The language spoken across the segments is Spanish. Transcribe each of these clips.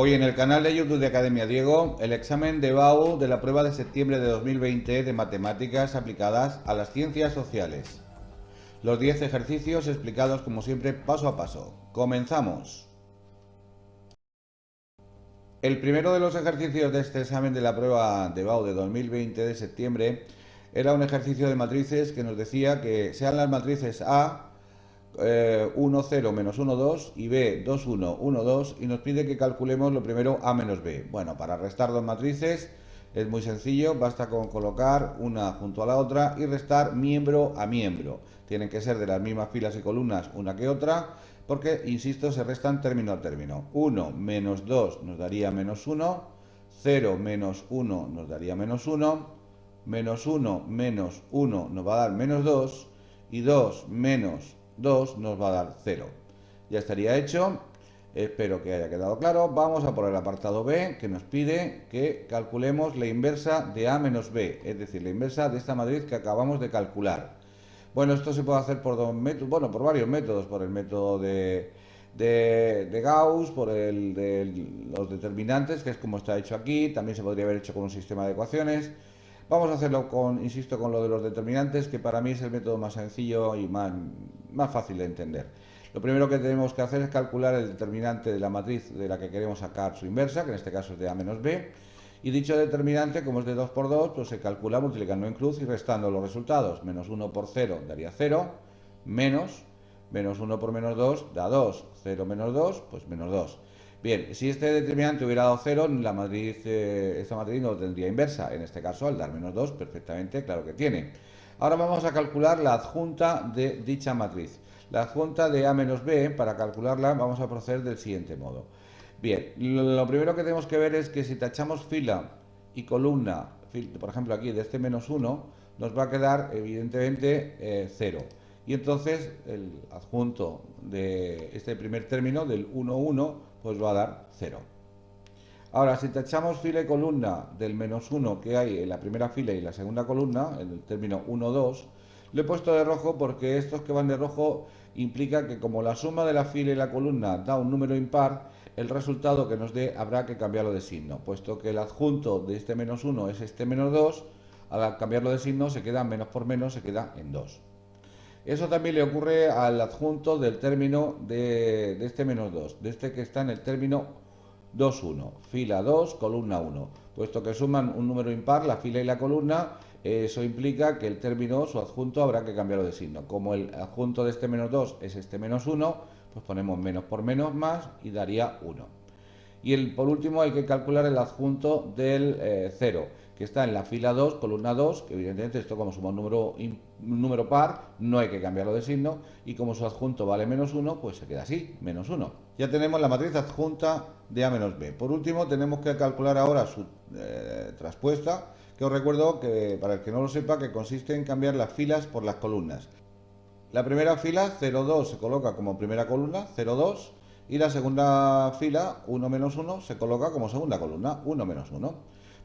Hoy en el canal de YouTube de Academia Diego, el examen de BAU de la prueba de septiembre de 2020 de matemáticas aplicadas a las ciencias sociales. Los 10 ejercicios explicados como siempre paso a paso. Comenzamos. El primero de los ejercicios de este examen de la prueba de BAU de 2020 de septiembre era un ejercicio de matrices que nos decía que sean las matrices A 1, 0, menos 1, 2 y B 2, 1, 1, 2 y nos pide que calculemos lo primero A menos B. Bueno, para restar dos matrices es muy sencillo, basta con colocar una junto a la otra y restar miembro a miembro. Tienen que ser de las mismas filas y columnas una que otra porque, insisto, se restan término a término. 1 menos 2 nos daría menos 1, 0 menos 1 nos daría menos 1, menos 1 menos 1 nos va a dar menos 2 y 2 menos 2 nos va a dar 0. Ya estaría hecho. Espero que haya quedado claro. Vamos a por el apartado B, que nos pide que calculemos la inversa de A menos B, es decir, la inversa de esta matriz que acabamos de calcular. Bueno, esto se puede hacer por dos métodos, bueno, por varios métodos, por el método de Gauss, por el de los determinantes, que es como está hecho aquí, también se podría haber hecho con un sistema de ecuaciones. Vamos a hacerlo con, insisto, con lo de los determinantes, que para mí es el método más sencillo y más fácil de entender. Lo primero que tenemos que hacer es calcular el determinante de la matriz de la que queremos sacar su inversa, que en este caso es de A menos B. Y dicho determinante, como es de 2 por 2, pues se calcula multiplicando en cruz y restando los resultados. Menos 1 por 0 daría 0, menos 1 por menos 2 da 2, 0 menos 2, pues menos 2. Bien, si este determinante hubiera dado 0, la matriz, esta matriz no tendría inversa. En este caso, al dar menos 2, perfectamente, claro que tiene. Ahora vamos a calcular la adjunta de dicha matriz. La adjunta de A menos B, para calcularla, vamos a proceder del siguiente modo. Bien, lo primero que tenemos que ver es que si tachamos fila y columna, por ejemplo aquí de este menos 1, nos va a quedar evidentemente 0. Y entonces el adjunto de este primer término, del 1, 1, pues va a dar 0. Ahora, si tachamos fila y columna del menos 1 que hay en la primera fila y la segunda columna, en el término 1, 2, lo he puesto de rojo porque estos que van de rojo implica que como la suma de la fila y la columna da un número impar, el resultado que nos dé habrá que cambiarlo de signo, puesto que el adjunto de este menos 1 es este menos 2, al cambiarlo de signo se queda menos por menos, se queda en 2. Eso también le ocurre al adjunto del término de este menos 2, de este que está en el término 2, 1, fila 2, columna 1. Puesto que suman un número impar, la fila y la columna, eso implica que el término, su adjunto, habrá que cambiarlo de signo. Como el adjunto de este menos 2 es este menos 1, pues ponemos menos por menos más y daría 1. Y por último hay que calcular el adjunto del 0, que está en la fila 2, columna 2, que evidentemente esto como suma un número par, no hay que cambiarlo de signo, y como su adjunto vale menos 1, pues se queda así, menos 1. Ya tenemos la matriz adjunta de A menos B. Por último, tenemos que calcular ahora su traspuesta, que os recuerdo que, para el que no lo sepa, que consiste en cambiar las filas por las columnas. La primera fila, 0, 2, se coloca como primera columna, 0, 2, y la segunda fila, 1 menos 1, se coloca como segunda columna, 1 menos 1.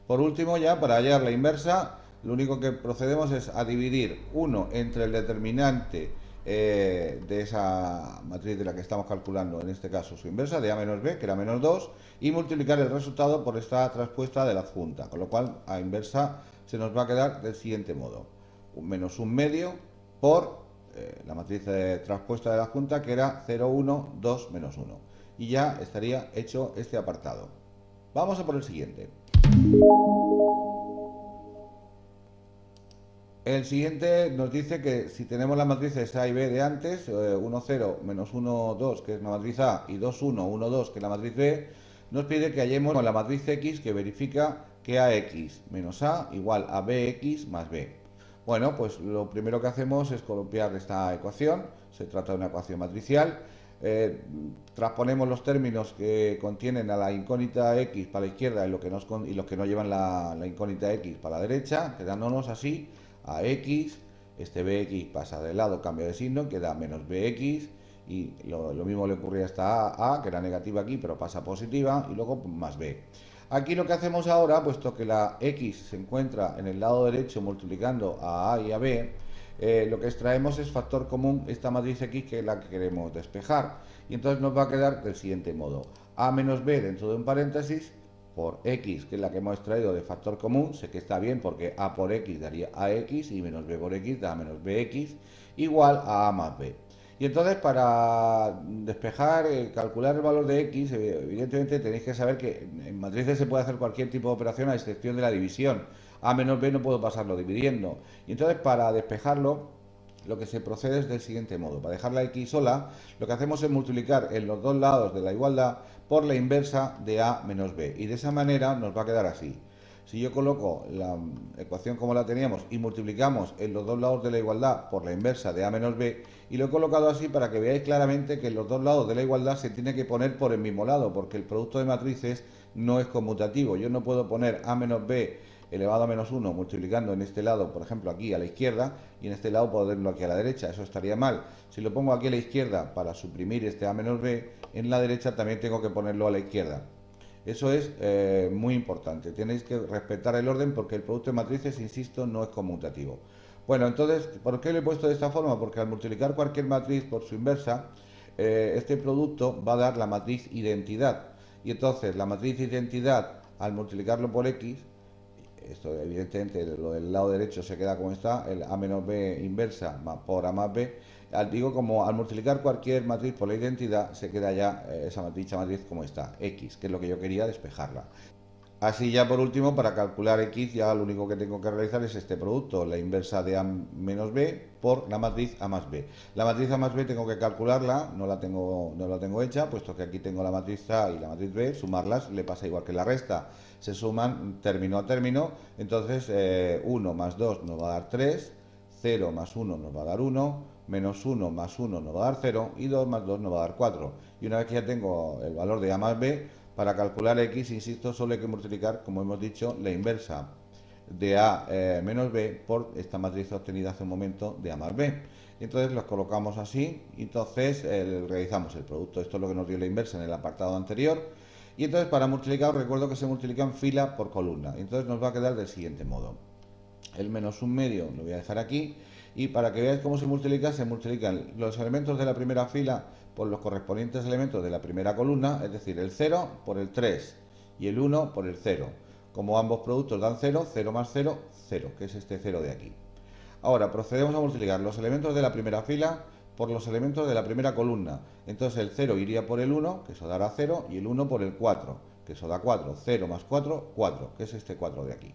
Por último, ya para hallar la inversa, lo único que procedemos es a dividir 1 entre el determinante de esa matriz de la que estamos calculando, en este caso su inversa, de A menos B, que era menos 2, y multiplicar el resultado por esta traspuesta de la adjunta, con lo cual a inversa se nos va a quedar del siguiente modo: menos un medio por la matriz traspuesta de la adjunta, que era 0, 1, 2, menos 1. Y ya estaría hecho este apartado. Vamos a por el siguiente. El siguiente nos dice que si tenemos las matrices A y B de antes, 1, 0, menos 1, 2, que es la matriz A, y 2, 1, 1, 2, que es la matriz B, nos pide que hallemos la matriz X, que verifica que AX menos A igual a BX más B. Bueno, pues lo primero que hacemos es copiar esta ecuación. Se trata de una ecuación matricial. Transponemos los términos que contienen a la incógnita X para la izquierda y los que no llevan la incógnita X para la derecha, quedándonos así: a X, este BX pasa de lado, cambio de signo, queda menos BX, y lo mismo le ocurría a esta A, que era negativa aquí, pero pasa positiva, y luego más B. Aquí lo que hacemos ahora, puesto que la X se encuentra en el lado derecho multiplicando a A y a B, lo que extraemos es factor común, esta matriz X, que es la que queremos despejar. Y entonces nos va a quedar del siguiente modo: A menos B dentro de un paréntesis por X, que es la que hemos extraído de factor común. Sé que está bien porque A por X daría AX y menos B por X da menos BX, igual a más B. Y entonces, para despejar, calcular el valor de X, evidentemente tenéis que saber que en matrices se puede hacer cualquier tipo de operación a excepción de la división. A menos B no puedo pasarlo dividiendo. Y entonces, para despejarlo, lo que se procede es del siguiente modo: para dejar la X sola, lo que hacemos es multiplicar en los dos lados de la igualdad por la inversa de A menos B. Y de esa manera nos va a quedar así. Si yo coloco la ecuación como la teníamos y multiplicamos en los dos lados de la igualdad por la inversa de A menos B, y lo he colocado así para que veáis claramente que en los dos lados de la igualdad se tiene que poner por el mismo lado, porque el producto de matrices no es conmutativo. Yo no puedo poner A menos B elevado a menos 1 multiplicando en este lado, por ejemplo, aquí a la izquierda, y en este lado ponerlo aquí a la derecha. Eso estaría mal. Si lo pongo aquí a la izquierda para suprimir este A menos B, en la derecha también tengo que ponerlo a la izquierda. Eso es muy importante. Tenéis que respetar el orden porque el producto de matrices, insisto, no es conmutativo. Bueno, entonces, ¿por qué lo he puesto de esta forma? Porque al multiplicar cualquier matriz por su inversa, este producto va a dar la matriz identidad. Y entonces la matriz identidad, al multiplicarlo por X, esto evidentemente lo del lado derecho se queda como está, el A menos B inversa por A más B. Digo, como al multiplicar cualquier matriz por la identidad, se queda ya esa dicha matriz como está, X, que es lo que yo quería despejarla. Así, ya por último, para calcular X, ya lo único que tengo que realizar es este producto: la inversa de A menos B por la matriz A más B. La matriz A más B tengo que calcularla, no la tengo hecha, puesto que aquí tengo la matriz A y la matriz B. Sumarlas le pasa igual que la resta, se suman término a término. Entonces 1 más 2 nos va a dar 3, 0 más 1 nos va a dar 1, menos 1 más 1 nos va a dar 0 y 2 más 2 nos va a dar 4. Y una vez que ya tengo el valor de A más B, para calcular X, insisto, solo hay que multiplicar, como hemos dicho, la inversa de A menos B por esta matriz obtenida hace un momento de A más B. Entonces los colocamos así y entonces realizamos el producto. Esto es lo que nos dio la inversa en el apartado anterior. Y entonces, para multiplicar, recuerdo que se multiplica en fila por columna. Entonces nos va a quedar del siguiente modo: el menos un medio lo voy a dejar aquí, y para que veáis cómo se multiplican los elementos de la primera fila por los correspondientes elementos de la primera columna, es decir, el 0 por el 3 y el 1 por el 0. Como ambos productos dan 0, 0 más 0, 0, que es este 0 de aquí. Ahora procedemos a multiplicar los elementos de la primera fila por los elementos de la primera columna. Entonces el 0 iría por el 1, que eso dará 0, y el 1 por el 4, que eso da 4. 0 más 4, 4, que es este 4 de aquí.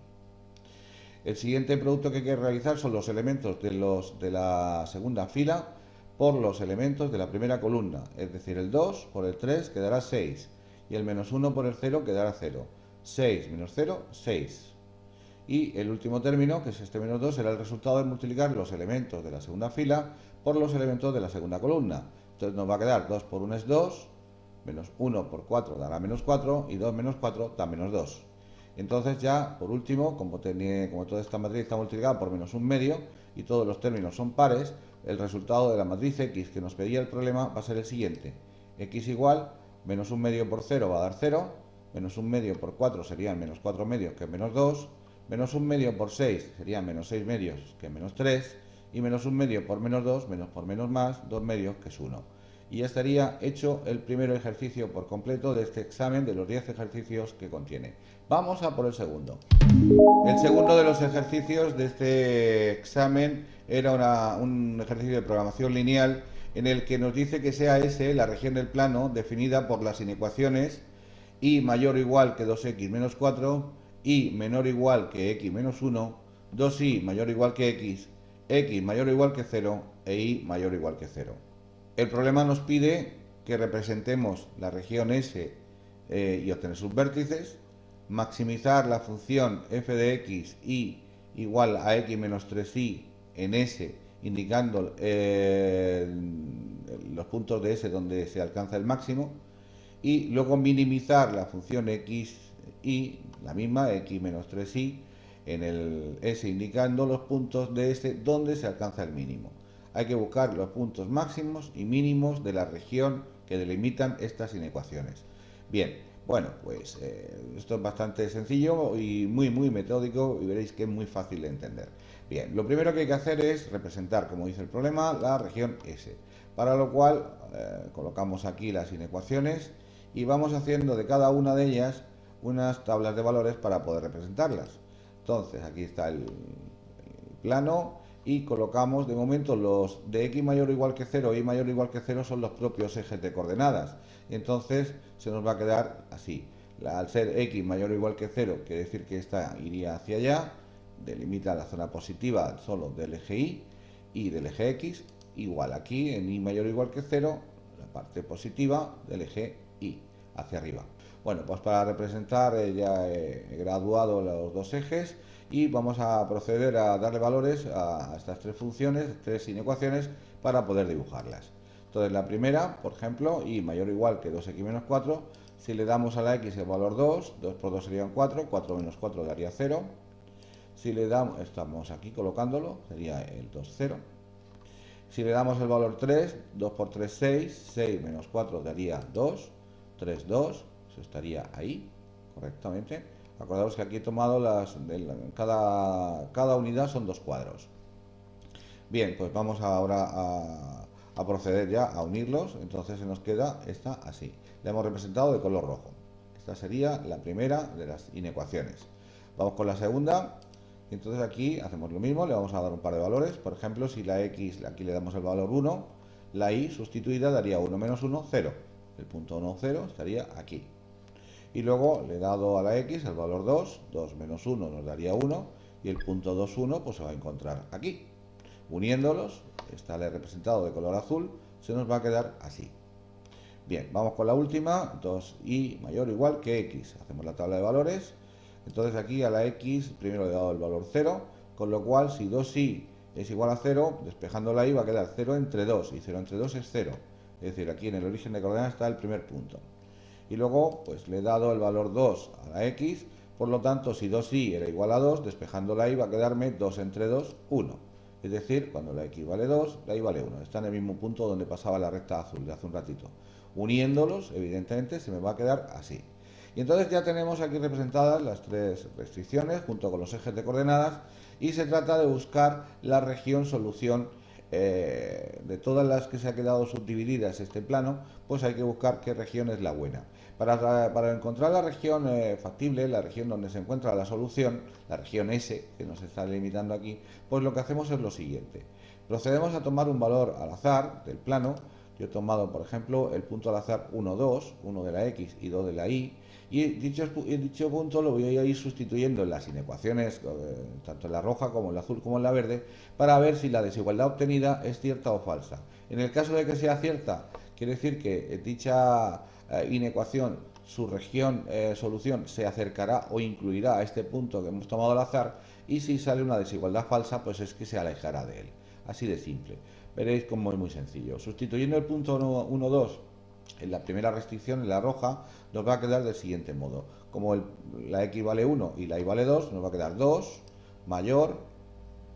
El siguiente producto que hay que realizar son los elementos de la segunda fila por los elementos de la primera columna, es decir, el 2 por el 3 quedará 6 y el menos 1 por el 0 quedará 0. 6 menos 0, 6. Y el último término, que es este menos 2, será el resultado de multiplicar los elementos de la segunda fila por los elementos de la segunda columna. Entonces nos va a quedar 2 por 1 es 2, menos 1 por 4 dará menos 4 y 2 menos 4 da menos 2. Entonces ya, por último, como toda esta matriz está multiplicada por menos un medio y todos los términos son pares, el resultado de la matriz X que nos pedía el problema va a ser el siguiente: X igual menos un medio por 0 va a dar 0, menos un medio por 4 serían menos 4 medios, que es menos 2, menos un medio por 6 serían menos 6 medios, que es menos 3, y menos un medio por menos 2, menos por menos más, 2 medios, que es 1. Y ya estaría hecho el primer ejercicio por completo de este examen de los 10 ejercicios que contiene. Vamos a por el segundo. El segundo de los ejercicios de este examen era un ejercicio de programación lineal en el que nos dice que sea S la región del plano definida por las inecuaciones y mayor o igual que 2x menos 4, y menor o igual que x menos 1, 2y mayor o igual que x mayor o igual que 0 e y mayor o igual que 0. El problema nos pide que representemos la región S y obtener sus vértices, maximizar la función f de x y igual a x menos 3y en S, indicando los puntos de S donde se alcanza el máximo, y luego minimizar la función x y la misma x menos 3y en el S, indicando los puntos de S donde se alcanza el mínimo. Hay que buscar los puntos máximos y mínimos de la región que delimitan estas inecuaciones. Bien, bueno, pues esto es bastante sencillo y muy metódico, y veréis que es muy fácil de entender. Bien, lo primero que hay que hacer es representar, como dice el problema, la región S, para lo cual colocamos aquí las inecuaciones y vamos haciendo de cada una de ellas unas tablas de valores para poder representarlas. Entonces, aquí está el plano y colocamos de momento los de x mayor o igual que 0 y y mayor o igual que 0 son los propios ejes de coordenadas. Entonces se nos va a quedar así. Al ser x mayor o igual que 0, quiere decir que esta iría hacia allá, delimita la zona positiva solo del eje y del eje x, igual aquí en y mayor o igual que 0, la parte positiva del eje y, hacia arriba. Bueno, pues para representar ya he graduado los dos ejes y vamos a proceder a darle valores a estas tres funciones, tres inecuaciones, para poder dibujarlas. Entonces la primera, por ejemplo, y mayor o igual que 2x menos 4, si le damos a la x el valor 2, 2 por 2 serían 4, 4 menos 4 daría 0. Si le damos, estamos aquí colocándolo, sería el 2, 0. Si le damos el valor 3, 2 por 3, 6, 6 menos 4 daría 2, 3, 2, eso estaría ahí, correctamente. Acordaos que aquí he tomado cada unidad son dos cuadros. Bien, pues vamos ahora a proceder ya a unirlos. Entonces se nos queda esta así. La hemos representado de color rojo. Esta sería la primera de las inecuaciones. Vamos con la segunda. Entonces aquí hacemos lo mismo, le vamos a dar un par de valores. Por ejemplo, si la x, aquí le damos el valor 1, la y sustituida daría 1 menos 1, 0. El punto 1, 0 estaría aquí. Y luego le he dado a la x el valor 2, 2 menos 1 nos daría 1, y el punto 2, 1 pues se va a encontrar aquí. Uniéndolos, está representado de color azul, se nos va a quedar así. Bien, vamos con la última, 2y mayor o igual que x. Hacemos la tabla de valores. Entonces aquí a la x primero le he dado el valor 0, con lo cual si 2y es igual a 0, despejando la y va a quedar 0 entre 2, y 0 entre 2 es 0. Es decir, aquí en el origen de coordenadas está el primer punto. Y luego pues le he dado el valor 2 a la x, por lo tanto si 2y era igual a 2, despejando la y va a quedarme 2 entre 2, 1. Es decir, cuando la x vale 2, la y vale 1. Está en el mismo punto donde pasaba la recta azul de hace un ratito. Uniéndolos, evidentemente, se me va a quedar así. Y entonces ya tenemos aquí representadas las tres restricciones junto con los ejes de coordenadas y se trata de buscar la región solución de todas las que se ha quedado subdivididas este plano, pues hay que buscar qué región es la buena. Para encontrar la región factible, la región donde se encuentra la solución, la región S, que nos está limitando aquí, pues lo que hacemos es lo siguiente. Procedemos a tomar un valor al azar del plano. Yo he tomado, por ejemplo, el punto al azar 1, 2, 1 de la x y 2 de la y, y dicho punto lo voy a ir sustituyendo en las inecuaciones, tanto en la roja como en la azul como en la verde, para ver si la desigualdad obtenida es cierta o falsa. En el caso de que sea cierta, quiere decir que dicha inecuación, su región solución se acercará o incluirá a este punto que hemos tomado al azar, y si sale una desigualdad falsa, pues es que se alejará de él. Así de simple. Veréis cómo es muy sencillo. Sustituyendo el punto 1, 2 en la primera restricción, en la roja, nos va a quedar del siguiente modo. Como la x vale 1 y la y vale 2, nos va a quedar 2 mayor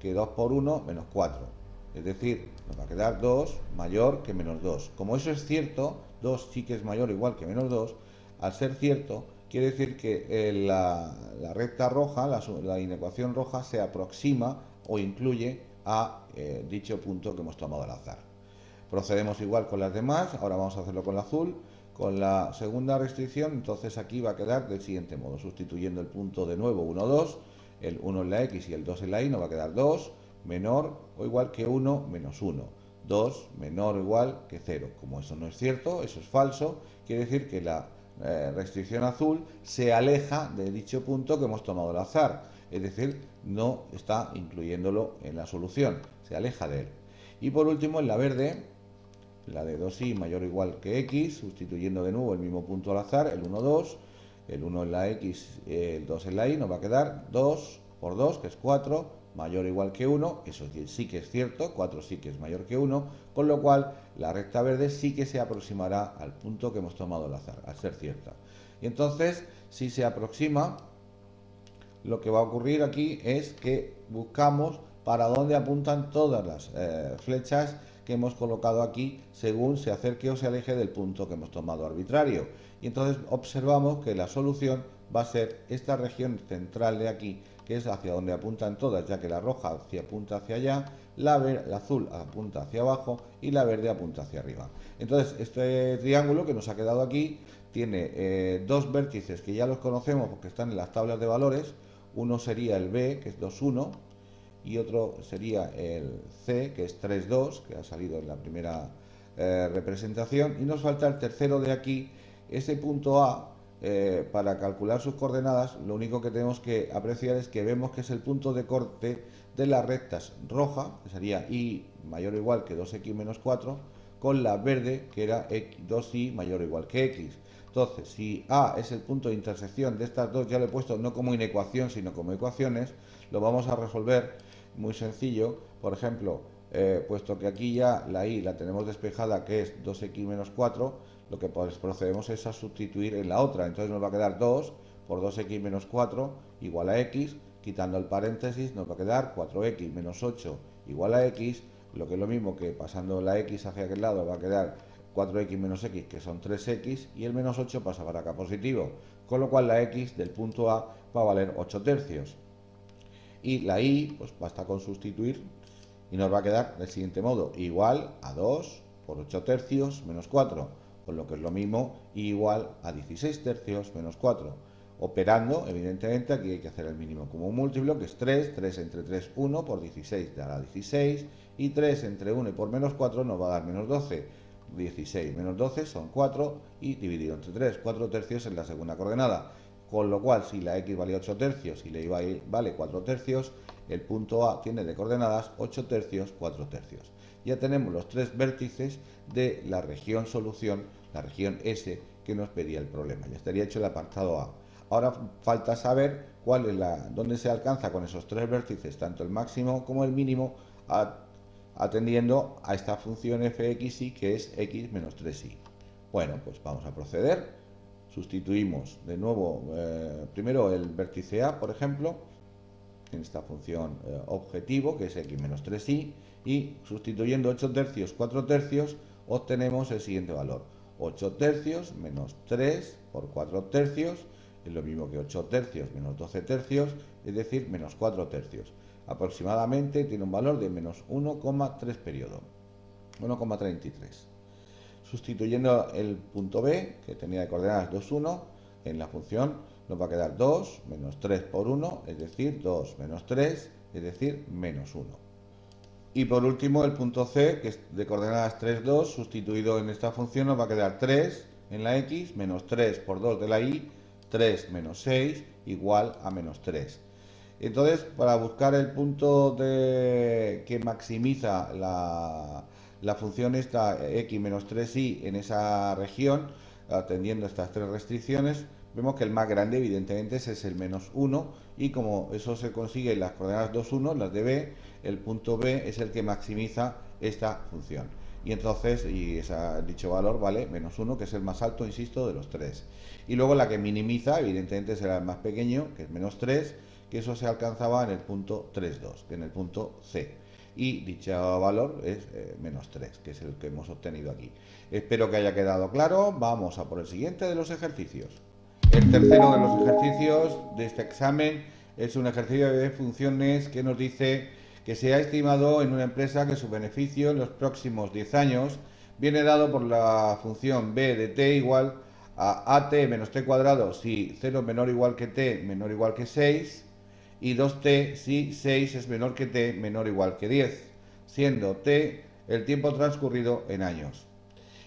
que 2 por 1 menos 4. Es decir, nos va a quedar 2 mayor que menos 2. Como eso es cierto, 2 sí que es mayor o igual que menos 2, al ser cierto, quiere decir que la recta roja, la inecuación roja, se aproxima o incluye a dicho punto que hemos tomado al azar. Procedemos igual con las demás, ahora vamos a hacerlo con la azul. Con la segunda restricción, entonces aquí va a quedar del siguiente modo, sustituyendo el punto de nuevo 1, 2, el 1 en la x y el 2 en la y, nos va a quedar 2 menor o igual que 1 menos 1. 2 menor o igual que 0. Como eso no es cierto, eso es falso, quiere decir que la restricción azul se aleja de dicho punto que hemos tomado al azar, es decir, no está incluyéndolo en la solución, se aleja de él. Y por último, en la verde, la de 2y mayor o igual que x, sustituyendo de nuevo el mismo punto al azar, el 1, 2, el 1 en la x, el 2 en la y, nos va a quedar 2 por 2, que es 4, mayor o igual que 1, eso sí que es cierto, 4 sí que es mayor que 1, con lo cual la recta verde sí que se aproximará al punto que hemos tomado al azar, al ser cierta. Y entonces, si se aproxima, lo que va a ocurrir aquí es que buscamos para dónde apuntan todas las flechas que hemos colocado aquí según se acerque o se aleje del punto que hemos tomado arbitrario. Y entonces observamos que la solución va a ser esta región central de aquí, que es hacia donde apuntan todas, ya que la roja apunta hacia allá, la azul apunta hacia abajo y la verde apunta hacia arriba. Entonces, este triángulo que nos ha quedado aquí tiene dos vértices que ya los conocemos porque están en las tablas de valores. Uno sería el B, que es 2, 1, y otro sería el C, que es 3, 2, que ha salido en la primera representación, y nos falta el tercero de aquí, ese punto A. Para calcular sus coordenadas, lo único que tenemos que apreciar es que vemos que es el punto de corte de las rectas roja, que sería y mayor o igual que 2x menos 4, con la verde, que era 2y mayor o igual que x. Entonces, si A es el punto de intersección de estas dos, ya lo he puesto no como inecuación, sino como ecuaciones, lo vamos a resolver muy sencillo. Por ejemplo, puesto que aquí ya la y la tenemos despejada, que es 2x menos 4, lo que procedemos es a sustituir en la otra. Entonces nos va a quedar 2 por 2x menos 4 igual a x, quitando el paréntesis nos va a quedar 4x menos 8 igual a x, lo que es lo mismo que pasando la x hacia aquel lado va a quedar 4x menos x, que son 3x, y el menos 8 pasa para acá positivo, con lo cual la x del punto A va a valer 8 tercios. Y la y, pues basta con sustituir y nos va a quedar del siguiente modo, igual a 2 por 8 tercios menos 4, con lo que es lo mismo, igual a 16 tercios menos 4. Operando, evidentemente, aquí hay que hacer el mínimo como un múltiplo, que es 3, 3 entre 3, 1, por 16 dará 16, y 3 entre 1 y por menos 4 nos va a dar menos 12. 16 menos 12 son 4, y dividido entre 3, 4 tercios en la segunda coordenada. Con lo cual, si la x vale 8 tercios y la y vale 4 tercios, el punto A tiene de coordenadas 8 tercios, 4 tercios. Ya tenemos los tres vértices de la región solución, la región S, que nos pedía el problema. Ya estaría hecho el apartado A. Ahora falta saber dónde se alcanza con esos tres vértices, tanto el máximo como el mínimo, atendiendo a esta función fxy, que es x menos 3y. Bueno, pues vamos a proceder. Sustituimos de nuevo primero el vértice A, por ejemplo, en esta función objetivo, que es x menos 3y, y sustituyendo 8 tercios, 4 tercios, obtenemos el siguiente valor. 8 tercios menos 3 por 4 tercios es lo mismo que 8 tercios menos 12 tercios, es decir, menos 4 tercios. Aproximadamente tiene un valor de menos 1,3 periodo, 1,33. Sustituyendo el punto B, que tenía de coordenadas 2, 1, en la función nos va a quedar 2 menos 3 por 1, es decir, 2 menos 3, es decir, menos 1. Y por último el punto C, que es de coordenadas 3, 2, sustituido en esta función nos va a quedar 3 en la x, menos 3 por 2 de la y, 3 menos 6, igual a menos 3. Entonces, para buscar el punto que maximiza la función esta x menos 3y en esa región, atendiendo a estas tres restricciones, vemos que el más grande evidentemente es el menos 1, y como eso se consigue en las coordenadas 2, 1, las de B, el punto B es el que maximiza esta función. Y entonces, dicho valor vale menos 1, que es el más alto, insisto, de los tres. Y luego la que minimiza, evidentemente, será el más pequeño, que es menos 3, que eso se alcanzaba en el punto 3,2, en el punto C. Y dicho valor es menos 3, que es el que hemos obtenido aquí. Espero que haya quedado claro. Vamos a por el siguiente de los ejercicios. El tercero de los ejercicios de este examen es un ejercicio de funciones que nos dice que se ha estimado en una empresa que su beneficio en los próximos 10 años viene dado por la función b de t igual a at menos t cuadrado si 0 menor o igual que t menor o igual que 6, y 2t si 6 es menor que t menor o igual que 10, siendo t el tiempo transcurrido en años.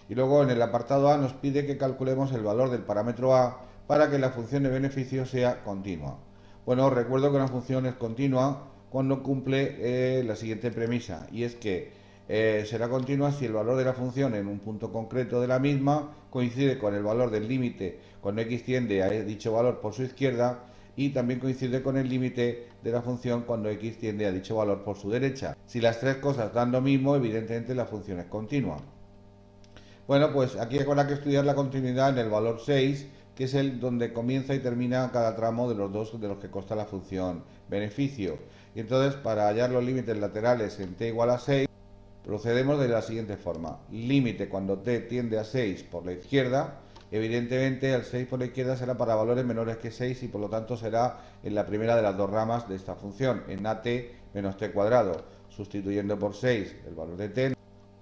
Y luego en el apartado A nos pide que calculemos el valor del parámetro A para que la función de beneficio sea continua. Bueno, os recuerdo que una función es continua cuando cumple la siguiente premisa, y es que será continua si el valor de la función en un punto concreto de la misma coincide con el valor del límite cuando x tiende a dicho valor por su izquierda, y también coincide con el límite de la función cuando x tiende a dicho valor por su derecha. Si las tres cosas dan lo mismo, evidentemente la función es continua. Bueno, pues aquí habrá que estudiar la continuidad en el valor 6, que es el donde comienza y termina cada tramo de los dos de los que consta la función beneficio. Y entonces, para hallar los límites laterales en t igual a 6, procedemos de la siguiente forma. Límite cuando t tiende a 6 por la izquierda, Evidentemente el 6 por la izquierda será para valores menores que 6 y por lo tanto será en la primera de las dos ramas de esta función, en at menos t cuadrado. Sustituyendo por 6 el valor de t,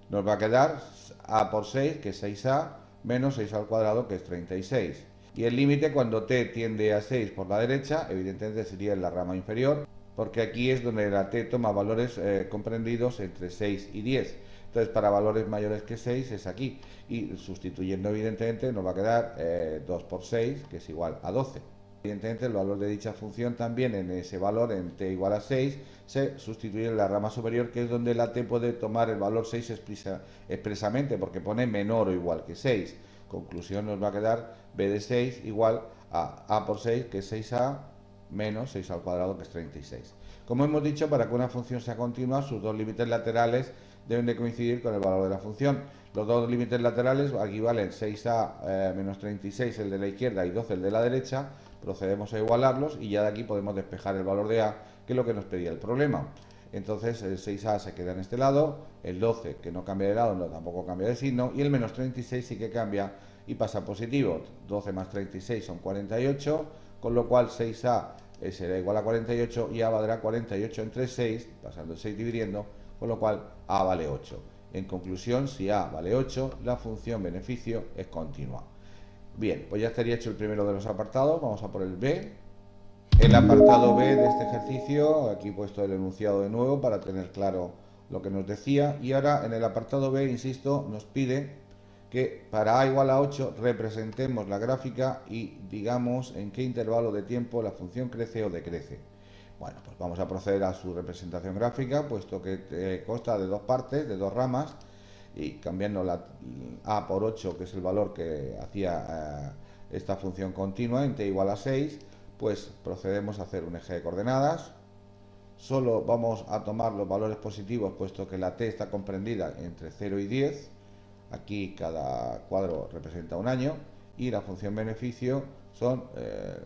nos va a quedar a por 6, que es 6a, menos 6 al cuadrado, que es 36. Y el límite cuando t tiende a 6 por la derecha, evidentemente sería en la rama inferior, porque aquí es donde la t toma valores comprendidos entre 6 y 10. Entonces, para valores mayores que 6 es aquí. Y sustituyendo, evidentemente, nos va a quedar 2 por 6, que es igual a 12. Evidentemente, el valor de dicha función también en ese valor, en t igual a 6, se sustituye en la rama superior, que es donde la t puede tomar el valor 6 expresamente, porque pone menor o igual que 6. Conclusión, nos va a quedar b de 6 igual a por 6, que es 6a, menos 6 al cuadrado, que es 36. Como hemos dicho, para que una función sea continua, sus dos límites laterales deben de coincidir con el valor de la función. Los dos límites laterales equivalen 6a menos 36, el de la izquierda, y 12, el de la derecha. Procedemos a igualarlos y ya de aquí podemos despejar el valor de a, que es lo que nos pedía el problema. Entonces el 6a se queda en este lado, el 12, que no cambia de lado, no, tampoco cambia de signo, y el menos 36 sí que cambia y pasa a positivo. 12 más 36 son 48, con lo cual 6a será igual a 48 y a valdrá 48 entre 6, pasando el 6 dividiendo, con lo cual a vale 8. En conclusión, si a vale 8, la función beneficio es continua. Bien, pues ya estaría hecho el primero de los apartados. Vamos a por el B. El apartado B de este ejercicio, aquí he puesto el enunciado de nuevo para tener claro lo que nos decía. Y ahora en el apartado B, insisto, nos pide que para a igual a 8 representemos la gráfica y digamos en qué intervalo de tiempo la función crece o decrece. Bueno, pues vamos a proceder a su representación gráfica, puesto que consta de dos partes, de dos ramas, y cambiando la a por 8, que es el valor que hacía esta función continua en t igual a 6, pues procedemos a hacer un eje de coordenadas. Solo vamos a tomar los valores positivos, puesto que la t está comprendida entre 0 y 10. Aquí cada cuadro representa un año y la función beneficio son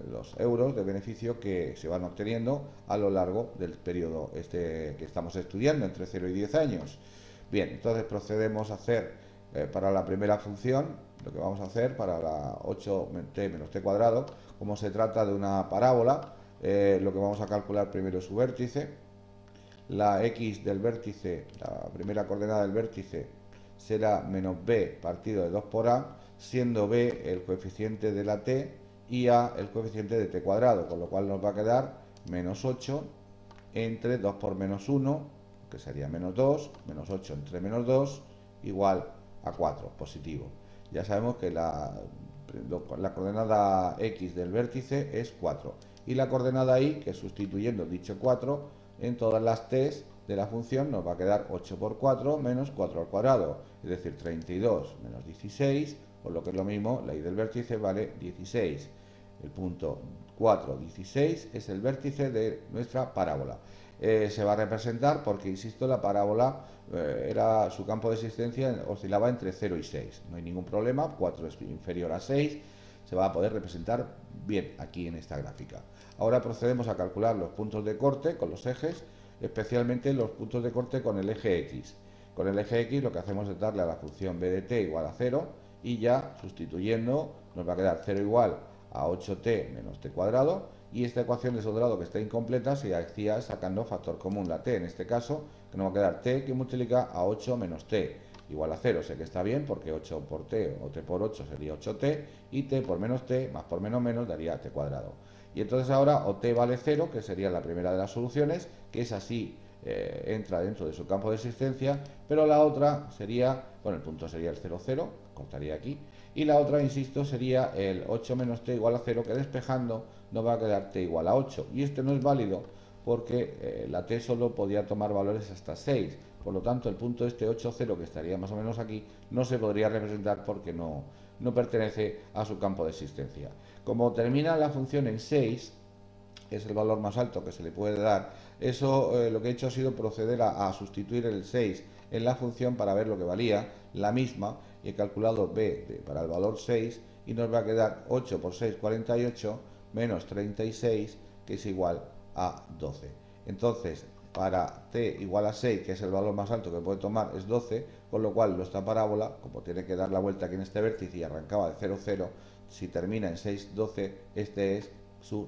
los euros de beneficio que se van obteniendo a lo largo del periodo que estamos estudiando, entre 0 y 10 años. Bien, entonces procedemos a hacer para la primera función, lo que vamos a hacer para la 8t menos t cuadrado, como se trata de una parábola, lo que vamos a calcular primero es su vértice. La x del vértice, la primera coordenada del vértice, será menos b partido de 2 por a, siendo b el coeficiente de la t y a el coeficiente de t cuadrado, con lo cual nos va a quedar menos 8 entre 2 por menos 1, que sería menos 2, menos 8 entre menos 2, igual a 4, positivo. Ya sabemos que la coordenada x del vértice es 4 y la coordenada y, que sustituyendo dicho 4 en todas las t's de la función, nos va a quedar 8 por 4 menos 4 al cuadrado, es decir, 32 menos 16, por lo que es lo mismo, la y del vértice vale 16. El punto 4, 16 es el vértice de nuestra parábola. Se va a representar porque, insisto, la parábola era su campo de existencia oscilaba entre 0 y 6. No hay ningún problema, 4 es inferior a 6, se va a poder representar bien aquí en esta gráfica. Ahora procedemos a calcular los puntos de corte con los ejes, especialmente los puntos de corte con el eje X. Con el eje X lo que hacemos es darle a la función b de t igual a 0 y ya sustituyendo nos va a quedar 0 igual a 8t menos t cuadrado, y esta ecuación de soldado que está incompleta se hacía sacando factor común, la t en este caso, que nos va a quedar t que multiplica a 8 menos t igual a 0. Sé que está bien porque 8 por t o t por 8 sería 8t y t por menos t más por menos menos daría t cuadrado. Y entonces ahora o t vale 0, que sería la primera de las soluciones, que es así, entra dentro de su campo de existencia, pero la otra sería, bueno, el punto sería el 0, 0, cortaría aquí, y la otra, insisto, sería el 8 menos t igual a 0, que despejando nos va a quedar t igual a 8, y este no es válido porque la t solo podía tomar valores hasta 6, por lo tanto el punto este 8, 0, que estaría más o menos aquí, no se podría representar porque no pertenece a su campo de existencia. Como termina la función en 6, es el valor más alto que se le puede dar, eso lo que he hecho ha sido proceder a sustituir el 6 en la función para ver lo que valía, la misma, y he calculado b para el valor 6 y nos va a quedar 8 por 6, 48, menos 36, que es igual a 12. Entonces, para t igual a 6, que es el valor más alto que puede tomar, es 12, con lo cual nuestra parábola, como tiene que dar la vuelta aquí en este vértice y arrancaba de 0, 0, si termina en 6, 12, esta es su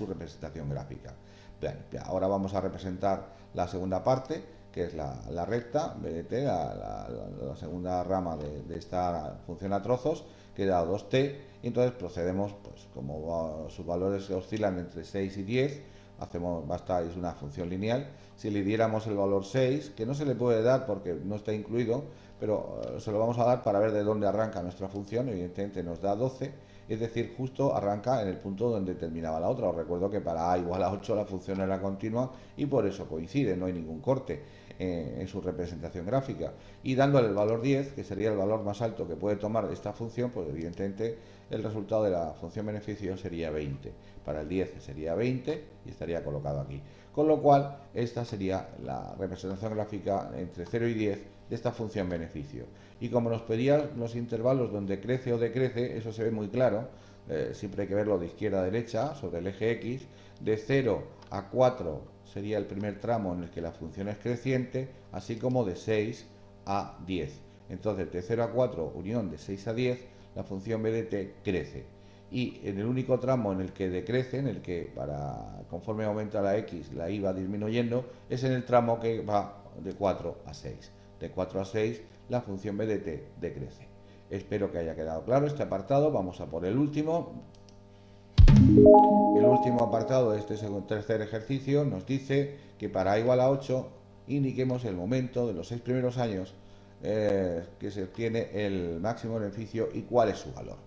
representación gráfica. Bien, ahora vamos a representar la segunda parte, que es la recta, BDT, la segunda rama de esta función a trozos, que da 2t, y entonces procedemos, pues como sus valores oscilan entre 6 y 10, es una función lineal. Si le diéramos el valor 6, que no se le puede dar porque no está incluido, pero se lo vamos a dar para ver de dónde arranca nuestra función. Evidentemente nos da 12, es decir, justo arranca en el punto donde terminaba la otra. Os recuerdo que para a igual a 8 la función era continua y por eso coincide, no hay ningún corte en su representación gráfica. Y dándole el valor 10, que sería el valor más alto que puede tomar esta función, pues evidentemente el resultado de la función beneficio sería 20. Para el 10 sería 20 y estaría colocado aquí. Con lo cual, esta sería la representación gráfica entre 0 y 10 de esta función beneficio. Y como nos pedían los intervalos donde crece o decrece, eso se ve muy claro, siempre hay que verlo de izquierda a derecha, sobre el eje X, de 0 a 4 sería el primer tramo en el que la función es creciente, así como de 6 a 10. Entonces, de 0 a 4, unión de 6 a 10, la función BDT crece. Y en el único tramo en el que decrece, en el que conforme aumenta la X, la Y va disminuyendo, es en el tramo que va de 4 a 6. De 4 a 6, la función BDT decrece. Espero que haya quedado claro este apartado. Vamos a por el último. El último apartado de este tercer ejercicio nos dice que para a igual a 8 indiquemos el momento de los 6 primeros años que se obtiene el máximo beneficio y cuál es su valor.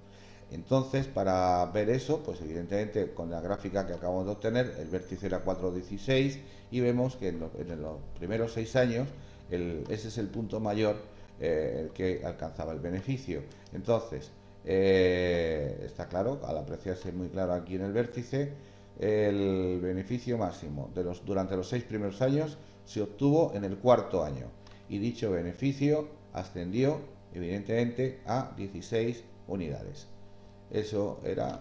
Entonces, para ver eso, pues evidentemente con la gráfica que acabamos de obtener, el vértice era 4,16 y vemos que en los primeros 6 años ese es el punto mayor que alcanzaba el beneficio. Entonces, está claro, al apreciarse muy claro aquí en el vértice, el beneficio máximo durante los 6 primeros años se obtuvo en el cuarto año y dicho beneficio ascendió evidentemente a 16 unidades. Eso era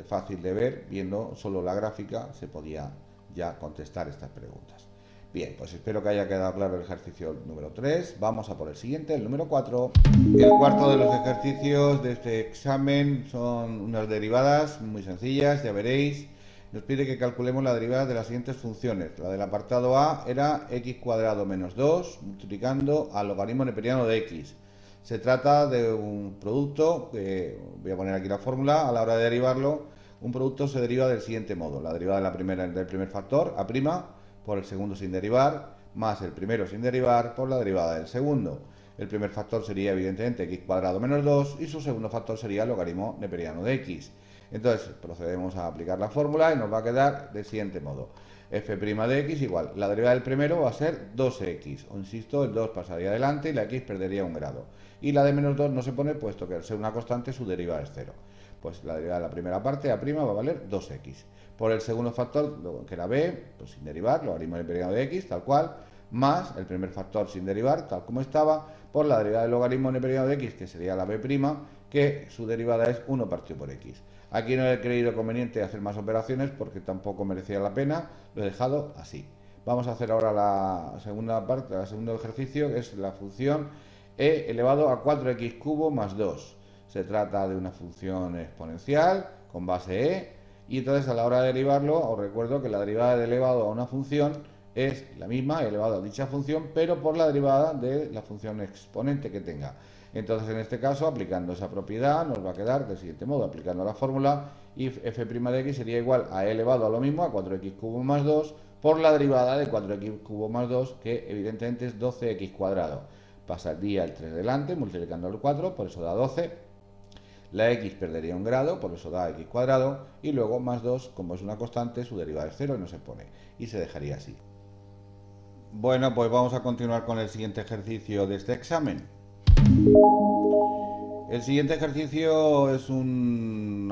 fácil de ver, viendo solo la gráfica se podía ya contestar estas preguntas. Bien, pues espero que haya quedado claro el ejercicio número 3. Vamos a por el siguiente, el número 4. El cuarto de los ejercicios de este examen son unas derivadas muy sencillas, ya veréis. Nos pide que calculemos la derivada de las siguientes funciones. La del apartado A era x cuadrado menos 2 multiplicando al logaritmo neperiano de x. Se trata de un producto, que voy a poner aquí la fórmula, a la hora de derivarlo, un producto se deriva del siguiente modo. La derivada del primer factor, A', por el segundo sin derivar, más el primero sin derivar por la derivada del segundo. El primer factor sería evidentemente x cuadrado menos 2 y su segundo factor sería el logaritmo neperiano de x. Entonces procedemos a aplicar la fórmula y nos va a quedar del siguiente modo. F' de x igual, la derivada del primero va a ser 2x, o insisto, el 2 pasaría adelante y la x perdería un grado. Y la de menos 2 no se pone puesto que al ser una constante su derivada es 0. Pues la derivada de la primera parte, A' va a valer 2x. Por el segundo factor, que era b, pues sin derivar, logaritmo neperiano de x, tal cual, más el primer factor sin derivar, tal como estaba, por la derivada del logaritmo neperiano de x, que sería la b', que su derivada es 1 partido por x. Aquí no he creído conveniente hacer más operaciones porque tampoco merecía la pena, lo he dejado así. Vamos a hacer ahora la segunda parte, el segundo ejercicio, que es la función e elevado a 4x cubo más 2. Se trata de una función exponencial con base e, y entonces a la hora de derivarlo, os recuerdo que la derivada de elevado a una función es la misma, elevado a dicha función, pero por la derivada de la función exponente que tenga. Entonces, en este caso, aplicando esa propiedad, nos va a quedar del siguiente modo, aplicando la fórmula, y f' de x sería igual a e elevado a lo mismo, a 4x cubo más 2, por la derivada de 4x cubo más 2, que evidentemente es 12x cuadrado. Pasaría el 3 delante, multiplicando el 4, por eso da 12. La x perdería un grado, por eso da x cuadrado, y luego más 2, como es una constante, su derivada es 0 y no se pone, y se dejaría así. Bueno, pues vamos a continuar con el siguiente ejercicio de este examen. El siguiente ejercicio es un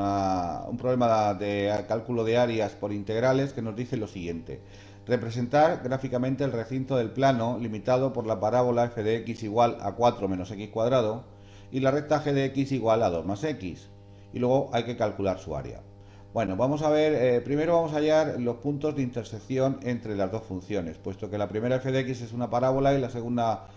problema de cálculo de áreas por integrales que nos dice lo siguiente. Representar gráficamente el recinto del plano limitado por la parábola f de x igual a 4 menos x cuadrado y la recta g de x igual a 2 más x. Y luego hay que calcular su área. Bueno, vamos a ver, primero vamos a hallar los puntos de intersección entre las dos funciones, puesto que la primera f de x es una parábola y la segunda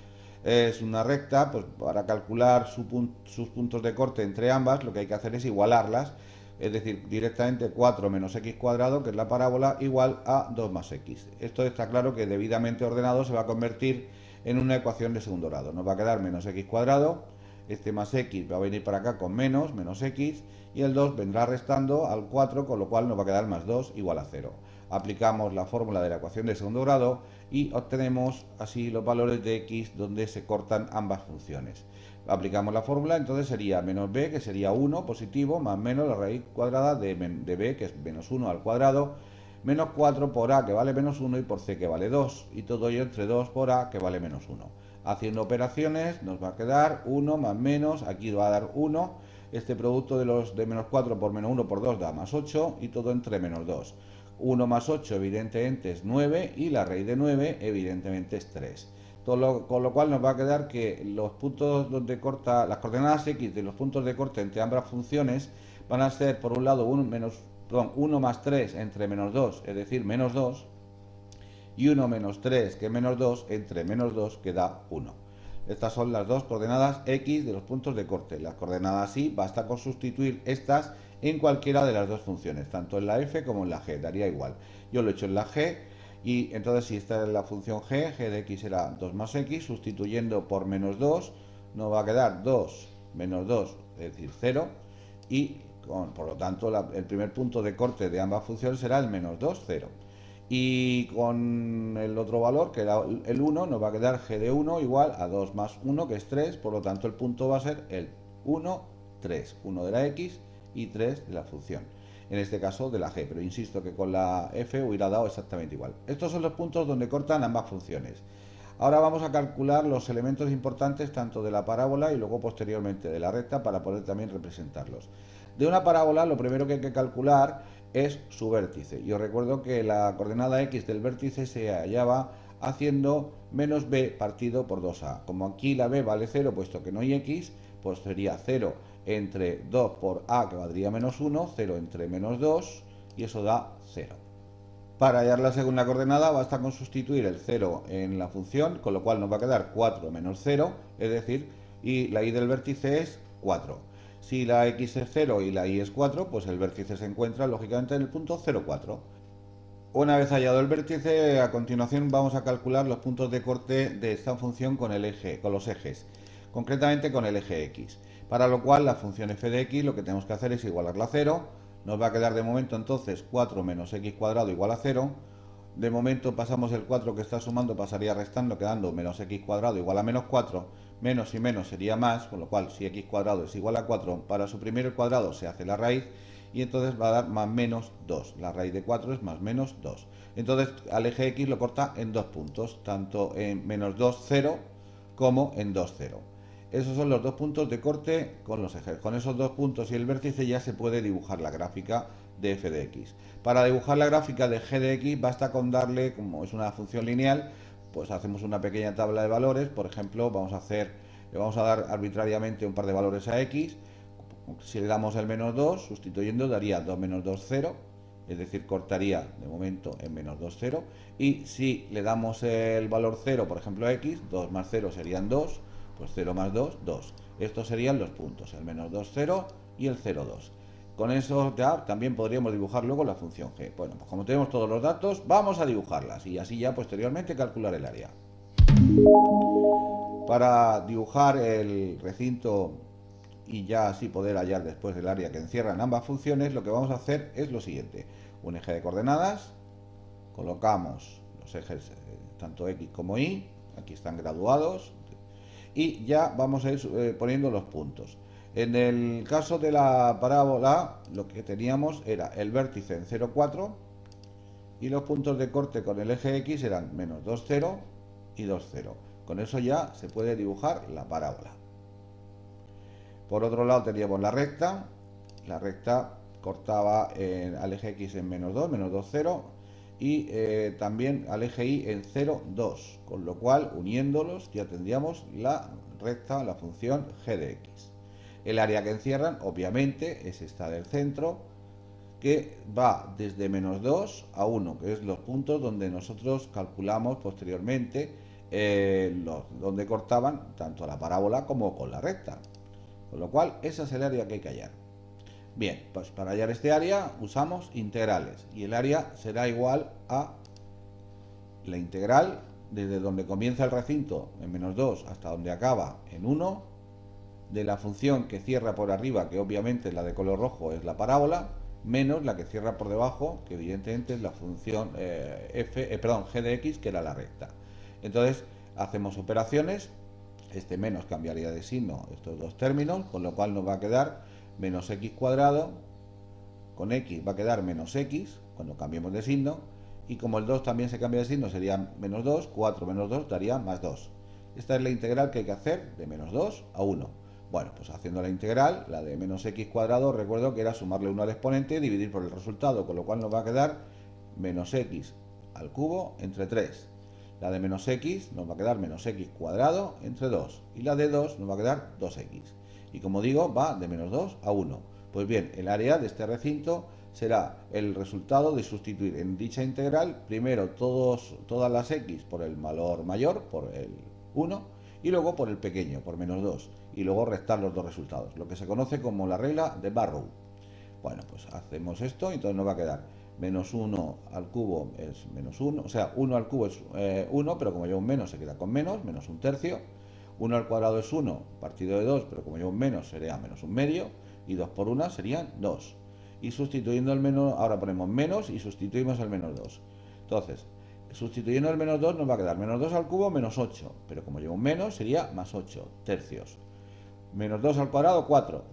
es una recta. Pues para calcular sus puntos de corte entre ambas, lo que hay que hacer es igualarlas, es decir, directamente 4 menos x cuadrado, que es la parábola, igual a 2 más x. Esto está claro que debidamente ordenado se va a convertir en una ecuación de segundo grado. Nos va a quedar menos x cuadrado, este más x va a venir para acá con menos x, y el 2 vendrá restando al 4, con lo cual nos va a quedar más 2 igual a 0. Aplicamos la fórmula de la ecuación de segundo grado y obtenemos así los valores de x donde se cortan ambas funciones. Aplicamos la fórmula, entonces sería menos b, que sería 1 positivo, más menos la raíz cuadrada de b, que es menos 1 al cuadrado, menos 4 por a, que vale menos 1, y por c, que vale 2, y todo ello entre 2 por a, que vale menos 1. Haciendo operaciones nos va a quedar 1 más menos, aquí va a dar 1, este producto de menos 4 por menos 1 por 2 da más 8, y todo entre menos 2. 1 más 8 evidentemente es 9, y la raíz de 9 evidentemente es 3. Con lo cual nos va a quedar que los puntos donde corta, las coordenadas x de los puntos de corte entre ambas funciones van a ser, por un lado, 1 más 3 entre menos 2, es decir, menos 2, y 1 menos 3, que es menos 2, entre menos 2, que da 1. Estas son las dos coordenadas x de los puntos de corte. Las coordenadas y basta con sustituir estas en cualquiera de las dos funciones, tanto en la f como en la g, daría igual. Yo lo he hecho en la g, y entonces si esta es la función g de x será 2 más x, sustituyendo por menos 2, nos va a quedar 2 menos 2, es decir, 0, y por lo tanto el primer punto de corte de ambas funciones será el menos 2, 0. Y con el otro valor, que era el 1, nos va a quedar g de 1 igual a 2 más 1, que es 3, por lo tanto el punto va a ser el 1, 3, 1 de la x y 3 de la función, en este caso de la g, pero insisto que con la f hubiera dado exactamente igual. Estos son los puntos donde cortan ambas funciones. Ahora vamos a calcular los elementos importantes tanto de la parábola y luego posteriormente de la recta, para poder también representarlos. De una parábola lo primero que hay que calcular es su vértice. Yo recuerdo que la coordenada x del vértice se hallaba haciendo menos b partido por 2a. Como aquí la b vale 0, puesto que no hay x, pues sería 0 entre 2 por a, que valdría menos 1, 0 entre menos 2, y eso da 0. Para hallar la segunda coordenada basta con sustituir el 0 en la función, con lo cual nos va a quedar 4 menos 0, es decir, y la y del vértice es 4. Si la x es 0 y la y es 4, pues el vértice se encuentra lógicamente en el punto 0, 4. Una vez hallado el vértice, a continuación vamos a calcular los puntos de corte de esta función con los ejes, concretamente con el eje x. Para lo cual la función f de x lo que tenemos que hacer es igualarla a 0. Nos va a quedar de momento entonces 4 menos x cuadrado igual a 0. De momento pasamos el 4 que está sumando, pasaría restando, quedando menos x cuadrado igual a menos 4. Menos y menos sería más, con lo cual si x cuadrado es igual a 4, para suprimir el cuadrado se hace la raíz, y entonces va a dar más menos 2. La raíz de 4 es más menos 2. Entonces al eje x lo corta en dos puntos, tanto en menos 2, 0, como en 2, 0. Esos son los dos puntos de corte con los ejes. Con esos dos puntos y el vértice ya se puede dibujar la gráfica de f de x. Para dibujar la gráfica de g de x basta con darle, como es una función lineal, pues hacemos una pequeña tabla de valores. Por ejemplo, le vamos a dar arbitrariamente un par de valores a x. Si le damos el menos 2, sustituyendo, daría 2 menos 2, 0. Es decir, cortaría de momento en menos 2, 0. Y si le damos el valor 0, por ejemplo, a x, 2 más 0 serían 2, pues 0 más 2, 2. Estos serían los puntos, el menos 2, 0 y el 0, 2. Con eso ya también podríamos dibujar luego la función g. Bueno, pues como tenemos todos los datos, vamos a dibujarlas y así ya posteriormente calcular el área. Para dibujar el recinto y ya así poder hallar después el área que encierran ambas funciones, lo que vamos a hacer es lo siguiente. Un eje de coordenadas, colocamos los ejes tanto x como y, aquí están graduados, y ya vamos a ir poniendo los puntos. En el caso de la parábola, lo que teníamos era el vértice en 0, 4, y los puntos de corte con el eje x eran menos 2, 0 y 2, 0. Con eso ya se puede dibujar la parábola. Por otro lado teníamos la recta cortaba al eje x en menos 2, 0, y también al eje y en 0, 2, con lo cual uniéndolos ya tendríamos la recta, la función g de x. El área que encierran obviamente es esta del centro, que va desde menos 2 a 1, que es los puntos donde nosotros calculamos posteriormente donde cortaban tanto la parábola como con la recta. Con lo cual, esa es el área que hay que hallar. Bien, pues para hallar este área usamos integrales y el área será igual a la integral desde donde comienza el recinto en menos 2 hasta donde acaba en 1, de la función que cierra por arriba, que obviamente la de color rojo es la parábola, menos la que cierra por debajo, que evidentemente es la función g de x, que era la recta. Entonces hacemos operaciones, este menos cambiaría de signo estos dos términos, con lo cual nos va a quedar menos x cuadrado, con x va a quedar menos x cuando cambiemos de signo, y como el 2 también se cambia de signo sería menos 2, 4 menos 2 daría más 2. Esta es la integral que hay que hacer de menos 2 a 1. Bueno, pues haciendo la integral, la de menos x cuadrado, recuerdo que era sumarle 1 al exponente y dividir por el resultado, con lo cual nos va a quedar menos x al cubo entre 3. La de menos x nos va a quedar menos x cuadrado entre 2. Y la de 2 nos va a quedar 2x. Y como digo, va de menos 2 a 1. Pues bien, el área de este recinto será el resultado de sustituir en dicha integral primero todas las x por el valor mayor, por el 1, y luego por el pequeño, por menos 2, y luego restar los dos resultados, lo que se conoce como la regla de Barrow. Bueno, pues hacemos esto y entonces nos va a quedar menos 1 al cubo es menos 1, o sea, 1 al cubo es 1, pero como lleva un menos se queda con menos 1 tercio. 1 al cuadrado es 1 partido de 2, pero como lleva un menos sería menos un medio, y 2 por 1 serían 2. Y sustituyendo el menos, ahora ponemos menos y sustituimos el menos 2. Entonces, sustituyendo el menos 2 nos va a quedar menos 2 al cubo menos 8, pero como lleva un menos sería más 8 tercios. Menos 2 al cuadrado 4,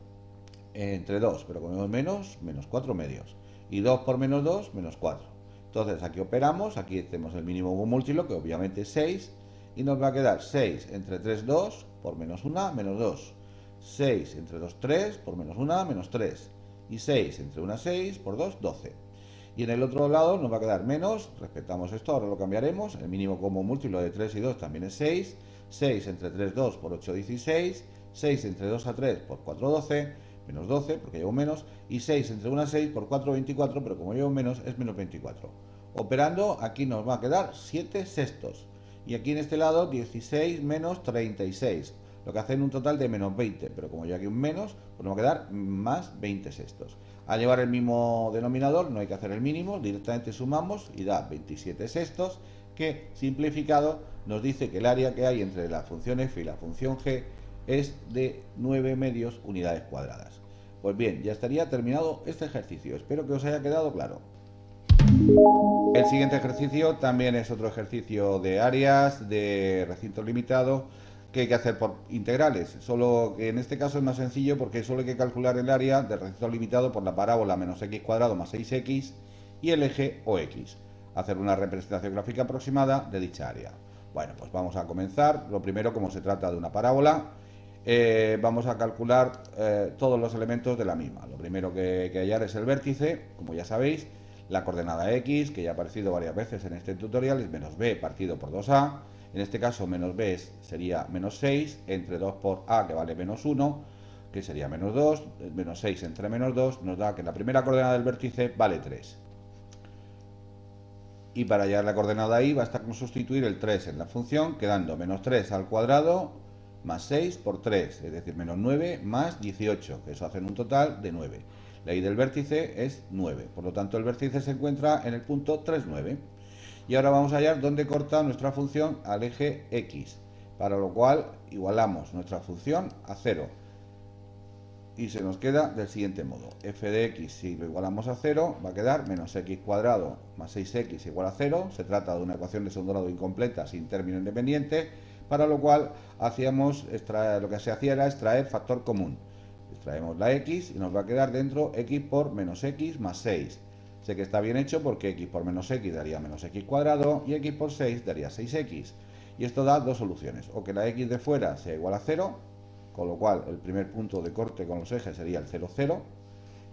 entre 2, pero como menos, menos 4 medios. Y 2 por menos 2, menos 4. Entonces aquí operamos, aquí tenemos el mínimo múltiplo, que obviamente es 6, y nos va a quedar 6 entre 3, 2, por menos 1, menos 2. 6 entre 2, 3, por menos 1, menos 3. Y 6 entre 1, 6, por 2, 12. Y en el otro lado nos va a quedar menos, respetamos esto, ahora lo cambiaremos, el mínimo común múltiplo de 3 y 2 también es 6, 6 entre 3, 2 por 8, 16, 6 entre 2 a 3 por 4, 12, menos 12 porque llevo menos, y 6 entre 1 a 6 por 4, 24, pero como llevo menos es menos 24. Operando aquí nos va a quedar 7 sextos, y aquí en este lado 16 menos 36, lo que hace un total de menos 20, pero como yo aquí un menos, pues nos va a quedar más 20 sextos. Al llevar el mismo denominador no hay que hacer el mínimo, directamente sumamos y da 27 sextos, que simplificado nos dice que el área que hay entre la función f y la función g es de 9 medios unidades cuadradas. Pues bien, ya estaría terminado este ejercicio, espero que os haya quedado claro. El siguiente ejercicio también es otro ejercicio de áreas, de recinto limitado, que hay que hacer por integrales, solo que en este caso es más sencillo porque solo hay que calcular el área del recinto limitado por la parábola menos x cuadrado más 6x y el eje OX, hacer una representación gráfica aproximada de dicha área. Bueno, pues vamos a comenzar. Lo primero, como se trata de una parábola, vamos a calcular todos los elementos de la misma. Lo primero que hay que hallar es el vértice, como ya sabéis. La coordenada x, que ya ha aparecido varias veces en este tutorial, es menos b partido por 2a. En este caso, menos b sería menos 6, entre 2 por a, que vale menos 1, que sería menos 2, menos 6 entre menos 2, nos da que la primera coordenada del vértice vale 3. Y para hallar la coordenada y basta con sustituir el 3 en la función, quedando menos 3 al cuadrado más 6 por 3, es decir, menos 9 más 18, que eso hace un total de 9. La y del vértice es 9, por lo tanto el vértice se encuentra en el punto 3, 9. Y ahora vamos a hallar dónde corta nuestra función al eje x, para lo cual igualamos nuestra función a 0. Y se nos queda del siguiente modo: f de x, si lo igualamos a 0, va a quedar menos x cuadrado más 6x igual a 0. Se trata de una ecuación de segundo grado incompleta sin término independiente, para lo cual lo que se hacía era extraer factor común. Extraemos la x y nos va a quedar dentro x por menos x más 6. Sé que está bien hecho porque x por menos x daría menos x cuadrado y x por 6 daría 6x. Y esto da dos soluciones: o que la x de fuera sea igual a 0, con lo cual el primer punto de corte con los ejes sería el 0, 0,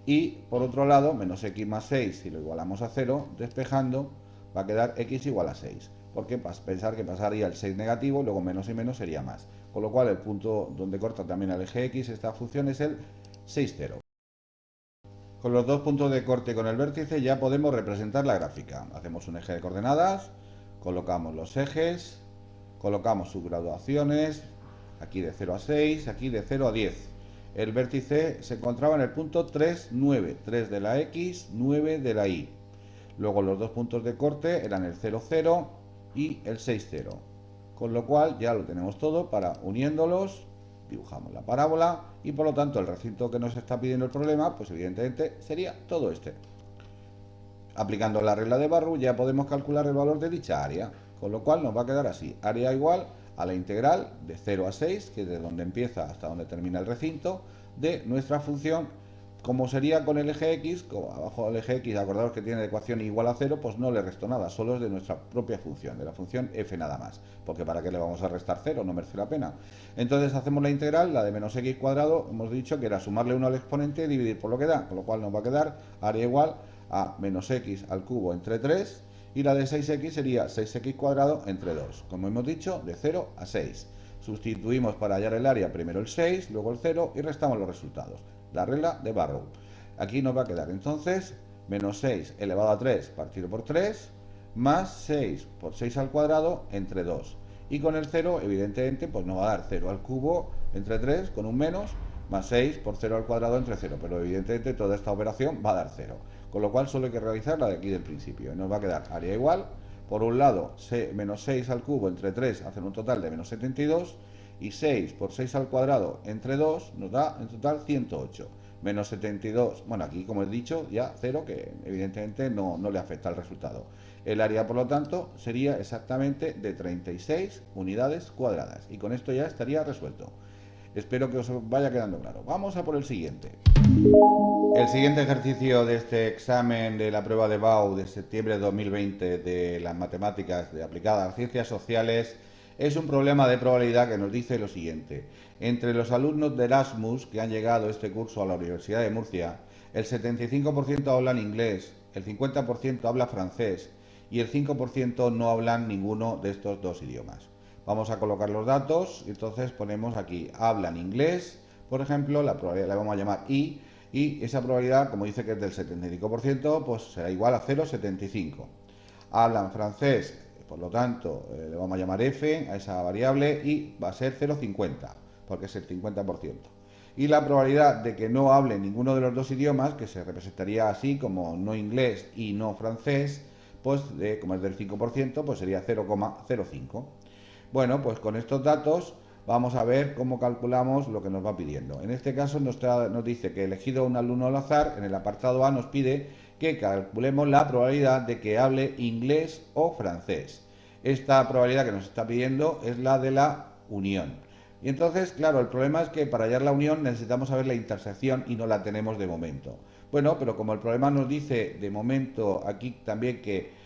y por otro lado, menos x más 6, si lo igualamos a 0, despejando, va a quedar x igual a 6, porque pensar que pasaría el 6 negativo, luego menos y menos sería más, con lo cual el punto donde corta también el eje x esta función es el 6, 0. Con los dos puntos de corte y con el vértice ya podemos representar la gráfica. Hacemos un eje de coordenadas, colocamos los ejes, colocamos sus graduaciones, aquí de 0 a 6, aquí de 0 a 10. El vértice se encontraba en el punto 3, 9, 3 de la X, 9 de la Y. Luego los dos puntos de corte eran el 0, 0 y el 6, 0. Con lo cual ya lo tenemos todo para uniéndolos, dibujamos la parábola y por lo tanto el recinto que nos está pidiendo el problema, pues evidentemente sería todo este. Aplicando la regla de Barrow ya podemos calcular el valor de dicha área, con lo cual nos va a quedar así, área igual a la integral de 0 a 6, que es de donde empieza hasta donde termina el recinto, de nuestra función, como sería con el eje X, como abajo del eje X, acordaros que tiene la ecuación igual a 0, pues no le resto nada, solo es de nuestra propia función, de la función f nada más, porque para qué le vamos a restar 0, no merece la pena. Entonces hacemos la integral, la de menos x cuadrado, hemos dicho que era sumarle 1 al exponente y dividir por lo que da, con lo cual nos va a quedar área igual a menos x al cubo entre 3, y la de 6x sería 6x cuadrado entre 2, como hemos dicho, de 0 a 6. Sustituimos para hallar el área primero el 6, luego el 0 y restamos los resultados. La regla de Barrow. Aquí nos va a quedar entonces menos 6 elevado a 3 partido por 3, más 6 por 6 al cuadrado entre 2. Y con el 0, evidentemente, pues nos va a dar 0 al cubo entre 3 con un menos, más 6 por 0 al cuadrado entre 0. Pero evidentemente toda esta operación va a dar 0. Con lo cual solo hay que realizar la de aquí del principio. Y nos va a quedar área igual. Por un lado, menos 6 al cubo entre 3 hacen un total de menos 72. Y 6 por 6 al cuadrado entre 2 nos da en total 108. Menos 72, bueno, aquí como he dicho, ya 0, que evidentemente no le afecta al resultado. El área, por lo tanto, sería exactamente de 36 unidades cuadradas. Y con esto ya estaría resuelto. Espero que os vaya quedando claro. Vamos a por el siguiente. El siguiente ejercicio de este examen de la prueba de BAU de septiembre de 2020 de las matemáticas aplicadas a las ciencias sociales es un problema de probabilidad que nos dice lo siguiente. Entre los alumnos de Erasmus que han llegado a este curso a la Universidad de Murcia, el 75% hablan inglés, el 50% habla francés y el 5% no hablan ninguno de estos dos idiomas. Vamos a colocar los datos y entonces ponemos aquí, hablan inglés, por ejemplo, la probabilidad la vamos a llamar I, y esa probabilidad, como dice que es del 75%, pues será igual a 0,75. Hablan francés, por lo tanto, le vamos a llamar F a esa variable y va a ser 0,50, porque es el 50%. Y la probabilidad de que no hable ninguno de los dos idiomas, que se representaría así como no inglés y no francés, pues como es del 5%, pues sería 0,05. Bueno, pues con estos datos vamos a ver cómo calculamos lo que nos va pidiendo. En este caso nos dice que elegido un alumno al azar, en el apartado A nos pide que calculemos la probabilidad de que hable inglés o francés. Esta probabilidad que nos está pidiendo es la de la unión. Y entonces, claro, el problema es que para hallar la unión necesitamos saber la intersección y no la tenemos de momento. Bueno, pero como el problema nos dice de momento aquí también que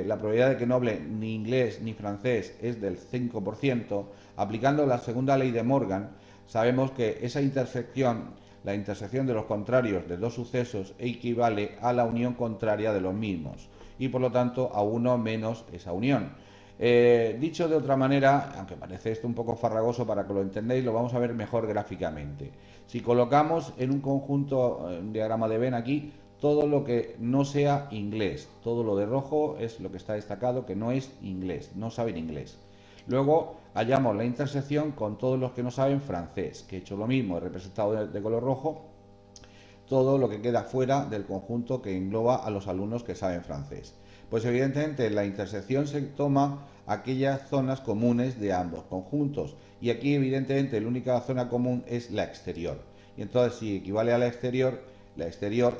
la probabilidad de que no hable ni inglés ni francés es del 5%, aplicando la segunda ley de Morgan, sabemos que esa intersección, la intersección de los contrarios de dos sucesos, equivale a la unión contraria de los mismos y por lo tanto a uno menos esa unión. Dicho de otra manera, aunque parece esto un poco farragoso para que lo entendáis, lo vamos a ver mejor gráficamente. Si colocamos en un conjunto, un diagrama de Venn aquí, todo lo que no sea inglés, todo lo de rojo es lo que está destacado que no es inglés, no saben inglés. Luego hallamos la intersección con todos los que no saben francés, que he hecho lo mismo, he representado de color rojo todo lo que queda fuera del conjunto que engloba a los alumnos que saben francés. Pues evidentemente la intersección se toma aquellas zonas comunes de ambos conjuntos y aquí evidentemente la única zona común es la exterior. Y entonces si equivale a la exterior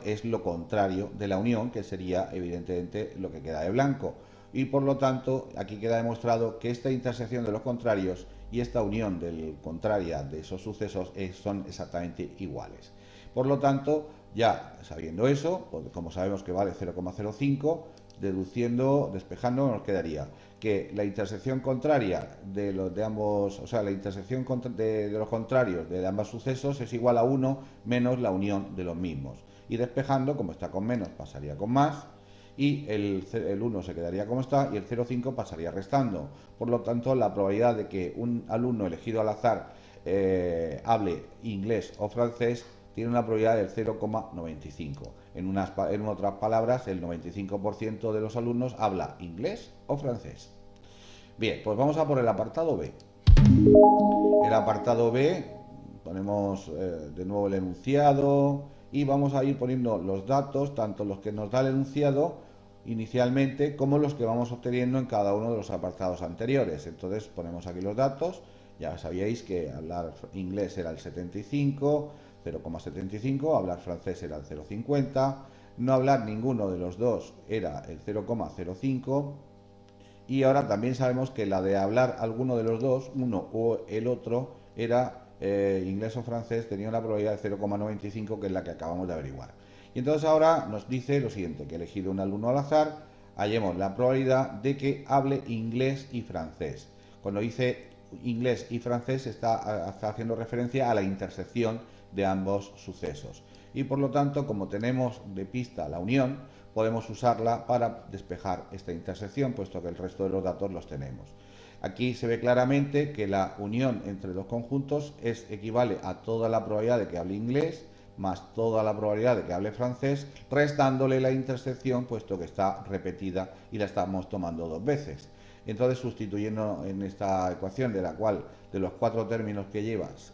es lo contrario de la unión, que sería evidentemente lo que queda de blanco. Y por lo tanto aquí queda demostrado que esta intersección de los contrarios y esta unión contraria de esos sucesos son exactamente iguales. Por lo tanto, ya sabiendo eso, pues como sabemos que vale 0,05, despejando, nos quedaría que la intersección contraria de ambos, o sea, la intersección de los contrarios de ambos sucesos es igual a 1 menos la unión de los mismos. Y despejando, como está con menos, pasaría con más, y el 1 se quedaría como está y el 0,5 pasaría restando. Por lo tanto, la probabilidad de que un alumno elegido al azar hable inglés o francés tiene una probabilidad del 0,95. En otras palabras, el 95% de los alumnos habla inglés o francés. Bien, pues vamos a por el apartado B. El apartado B, ponemos de nuevo el enunciado y vamos a ir poniendo los datos, tanto los que nos da el enunciado inicialmente como los que vamos obteniendo en cada uno de los apartados anteriores. Entonces ponemos aquí los datos. Ya sabíais que hablar inglés era el 75, 0,75, hablar francés era el 0,50, no hablar ninguno de los dos era el 0,05 y ahora también sabemos que la de hablar alguno de los dos, uno o el otro, era inglés o francés, tenía una probabilidad de 0,95, que es la que acabamos de averiguar. Y entonces ahora nos dice lo siguiente, que he elegido un alumno al azar, hallemos la probabilidad de que hable inglés y francés. Cuando dice inglés y francés está haciendo referencia a la intersección de ambos sucesos. Y por lo tanto, como tenemos de pista la unión, podemos usarla para despejar esta intersección, puesto que el resto de los datos los tenemos. Aquí se ve claramente que la unión entre los conjuntos equivale a toda la probabilidad de que hable inglés más toda la probabilidad de que hable francés, restándole la intersección, puesto que está repetida y la estamos tomando dos veces. Entonces, sustituyendo en esta ecuación, de la cual de los 4 términos que llevas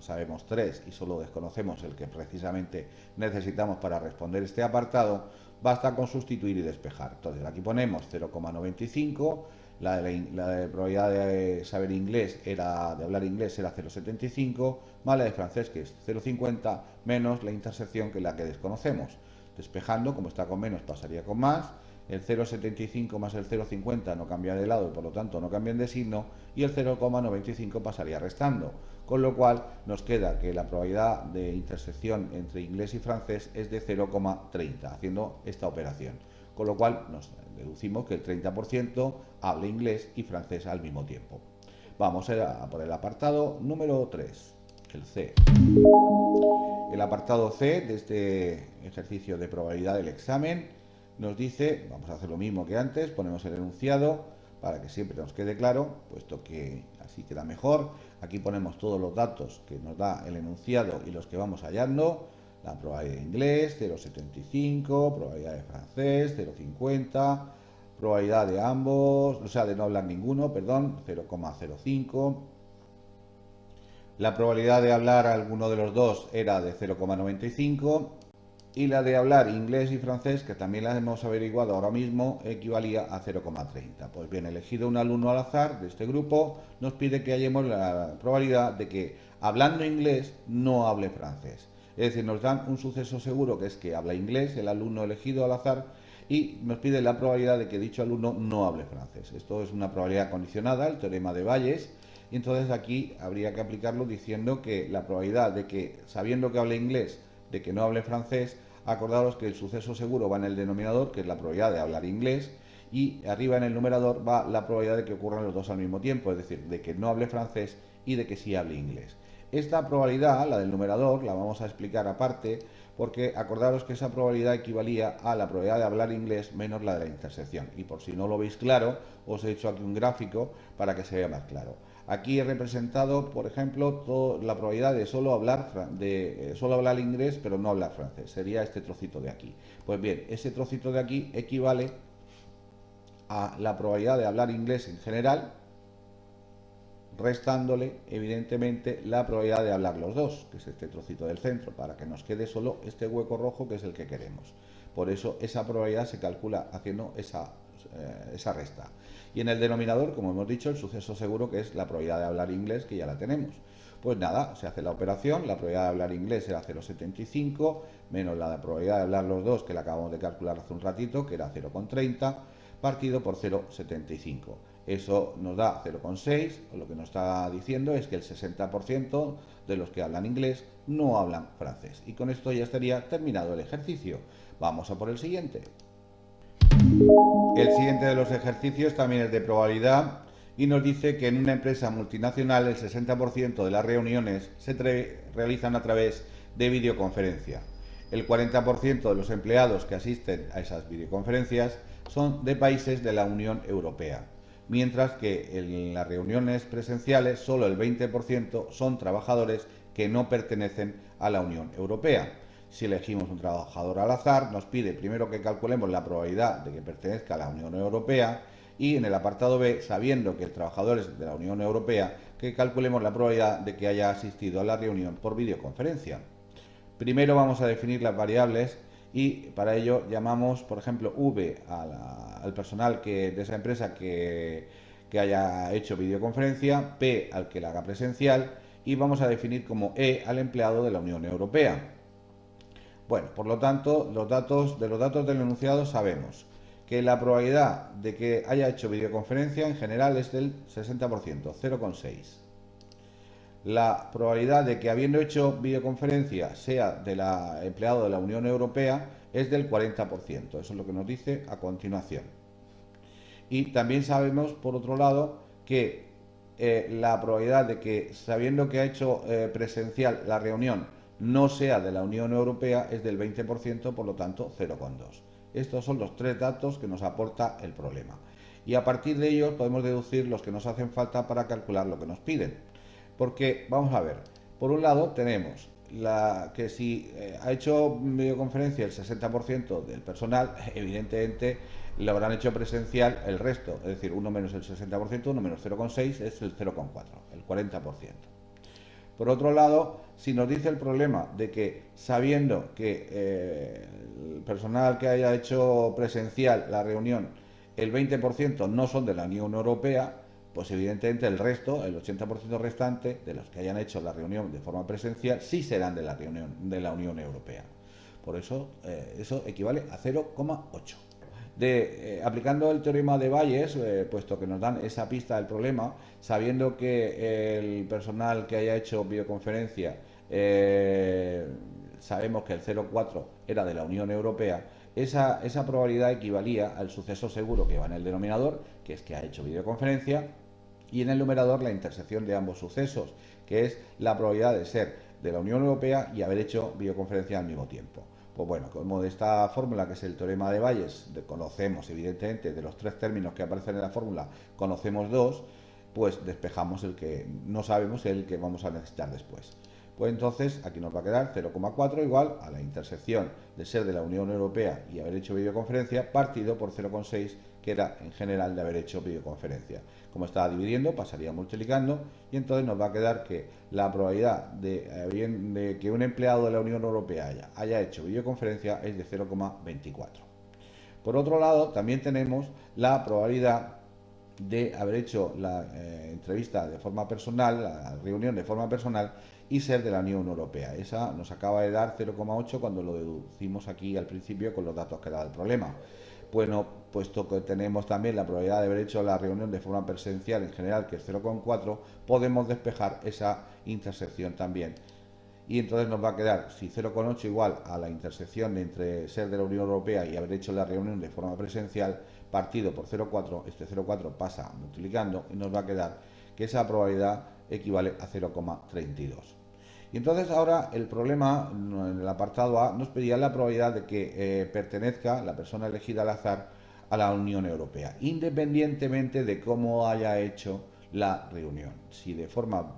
sabemos 3 y solo desconocemos el que precisamente necesitamos para responder este apartado, basta con sustituir y despejar. Entonces aquí ponemos 0,95, la de probabilidad de saber inglés de hablar inglés era 0,75, más la de francés, que es 0,50, menos la intersección, que es la que desconocemos. Despejando, como está con menos, pasaría con más. El 0,75 más el 0,50 no cambia de lado y por lo tanto no cambian de signo, y el 0,95 pasaría restando, con lo cual nos queda que la probabilidad de intersección entre inglés y francés es de 0,30, haciendo esta operación, con lo cual nos deducimos que el 30% habla inglés y francés al mismo tiempo. Vamos a por el apartado número 3, el C. El apartado C de este ejercicio de probabilidad del examen nos dice, vamos a hacer lo mismo que antes, ponemos el enunciado para que siempre nos quede claro, puesto que así queda mejor. Aquí ponemos todos los datos que nos da el enunciado y los que vamos hallando. La probabilidad de inglés, 0,75, probabilidad de francés, 0,50, probabilidad de ambos, o sea, de no hablar ninguno, perdón, 0,05. La probabilidad de hablar alguno de los dos era de 0,95 y la de hablar inglés y francés, que también la hemos averiguado ahora mismo, equivalía a 0,30. Pues bien, elegido un alumno al azar de este grupo, nos pide que hallemos la probabilidad de que hablando inglés no hable francés. Es decir, nos dan un suceso seguro, que es que habla inglés el alumno elegido al azar, y nos pide la probabilidad de que dicho alumno no hable francés. Esto es una probabilidad condicionada, el teorema de Bayes, y entonces aquí habría que aplicarlo diciendo que la probabilidad de que, sabiendo que hable inglés, de que no hable francés, acordaros que el suceso seguro va en el denominador, que es la probabilidad de hablar inglés, y arriba en el numerador va la probabilidad de que ocurran los dos al mismo tiempo, es decir, de que no hable francés y de que sí hable inglés. Esta probabilidad, la del numerador, la vamos a explicar aparte, porque acordaros que esa probabilidad equivalía a la probabilidad de hablar inglés menos la de la intersección. Y por si no lo veis claro, os he hecho aquí un gráfico para que se vea más claro. Aquí he representado, por ejemplo, la probabilidad de solo hablar inglés, pero no hablar francés. Sería este trocito de aquí. Pues bien, ese trocito de aquí equivale a la probabilidad de hablar inglés en general, restándole, evidentemente, la probabilidad de hablar los dos, que es este trocito del centro, para que nos quede solo este hueco rojo, que es el que queremos. Por eso esa probabilidad se calcula haciendo esa resta. Y en el denominador, como hemos dicho, el suceso seguro, que es la probabilidad de hablar inglés, que ya la tenemos. Pues nada, se hace la operación, la probabilidad de hablar inglés era 0,75, menos la probabilidad de hablar los dos, que la acabamos de calcular hace un ratito, que era 0,30, partido por 0,75. Eso nos da 0,6, lo que nos está diciendo es que el 60% de los que hablan inglés no hablan francés. Y con esto ya estaría terminado el ejercicio. Vamos a por el siguiente. El siguiente de los ejercicios también es de probabilidad y nos dice que en una empresa multinacional el 60% de las reuniones se realizan a través de videoconferencia. El 40% de los empleados que asisten a esas videoconferencias son de países de la Unión Europea, mientras que en las reuniones presenciales solo el 20% son trabajadores que no pertenecen a la Unión Europea. Si elegimos un trabajador al azar, nos pide primero que calculemos la probabilidad de que pertenezca a la Unión Europea y en el apartado B, sabiendo que el trabajador es de la Unión Europea, que calculemos la probabilidad de que haya asistido a la reunión por videoconferencia. Primero vamos a definir las variables y para ello llamamos, por ejemplo, V al personal de esa empresa que haya hecho videoconferencia, P al que la haga presencial y vamos a definir como E al empleado de la Unión Europea. Bueno, por lo tanto, de los datos del enunciado sabemos que la probabilidad de que haya hecho videoconferencia en general es del 60%, 0,6. La probabilidad de que habiendo hecho videoconferencia sea del empleado de la Unión Europea es del 40%. Eso es lo que nos dice a continuación. Y también sabemos, por otro lado, que la probabilidad de que, sabiendo que ha hecho presencial la reunión, no sea de la Unión Europea es del 20%, por lo tanto 0,2. Estos son los tres datos que nos aporta el problema. Y a partir de ellos podemos deducir los que nos hacen falta para calcular lo que nos piden. Porque, vamos a ver, por un lado tenemos que si ha hecho videoconferencia el 60% del personal, evidentemente lo habrán hecho presencial el resto, es decir, 1 menos el 60%, 1 menos 0,6 es el 0,4, el 40%. Por otro lado, si nos dice el problema de que sabiendo que el personal que haya hecho presencial la reunión, el 20% no son de la Unión Europea, pues evidentemente el resto, el 80% restante de los que hayan hecho la reunión de forma presencial, sí serán de la Unión Europea. Por eso, eso equivale a 0,8. Aplicando el teorema de Bayes, puesto que nos dan esa pista del problema, sabiendo que el personal que haya hecho videoconferencia, sabemos que el 0,4 era de la Unión Europea, esa probabilidad equivalía al suceso seguro que va en el denominador, que es que ha hecho videoconferencia, y en el numerador la intersección de ambos sucesos, que es la probabilidad de ser de la Unión Europea y haber hecho videoconferencia al mismo tiempo. Pues bueno, como de esta fórmula, que es el teorema de Bayes, conocemos evidentemente de los tres términos que aparecen en la fórmula, conocemos dos, pues despejamos el que no sabemos, el que vamos a necesitar después. Pues entonces aquí nos va a quedar 0,4 igual a la intersección de ser de la Unión Europea y haber hecho videoconferencia partido por 0,6, que era en general de haber hecho videoconferencia. Como estaba dividiendo, pasaría multiplicando y entonces nos va a quedar que la probabilidad de que un empleado de la Unión Europea haya hecho videoconferencia es de 0,24. Por otro lado, también tenemos la probabilidad de haber hecho la entrevista de forma personal, la reunión de forma personal y ser de la Unión Europea. Esa nos acaba de dar 0,8 cuando lo deducimos aquí al principio con los datos que da el problema. Bueno, puesto que tenemos también la probabilidad de haber hecho la reunión de forma presencial en general, que es 0,4, podemos despejar esa intersección también. Y entonces nos va a quedar, si 0,8 igual a la intersección entre ser de la Unión Europea y haber hecho la reunión de forma presencial, partido por 0,4, este 0,4 pasa multiplicando y nos va a quedar que esa probabilidad equivale a 0,32. Y entonces ahora el problema, en el apartado A, nos pedía la probabilidad de que pertenezca la persona elegida al azar a la Unión Europea, independientemente de cómo haya hecho la reunión, si de forma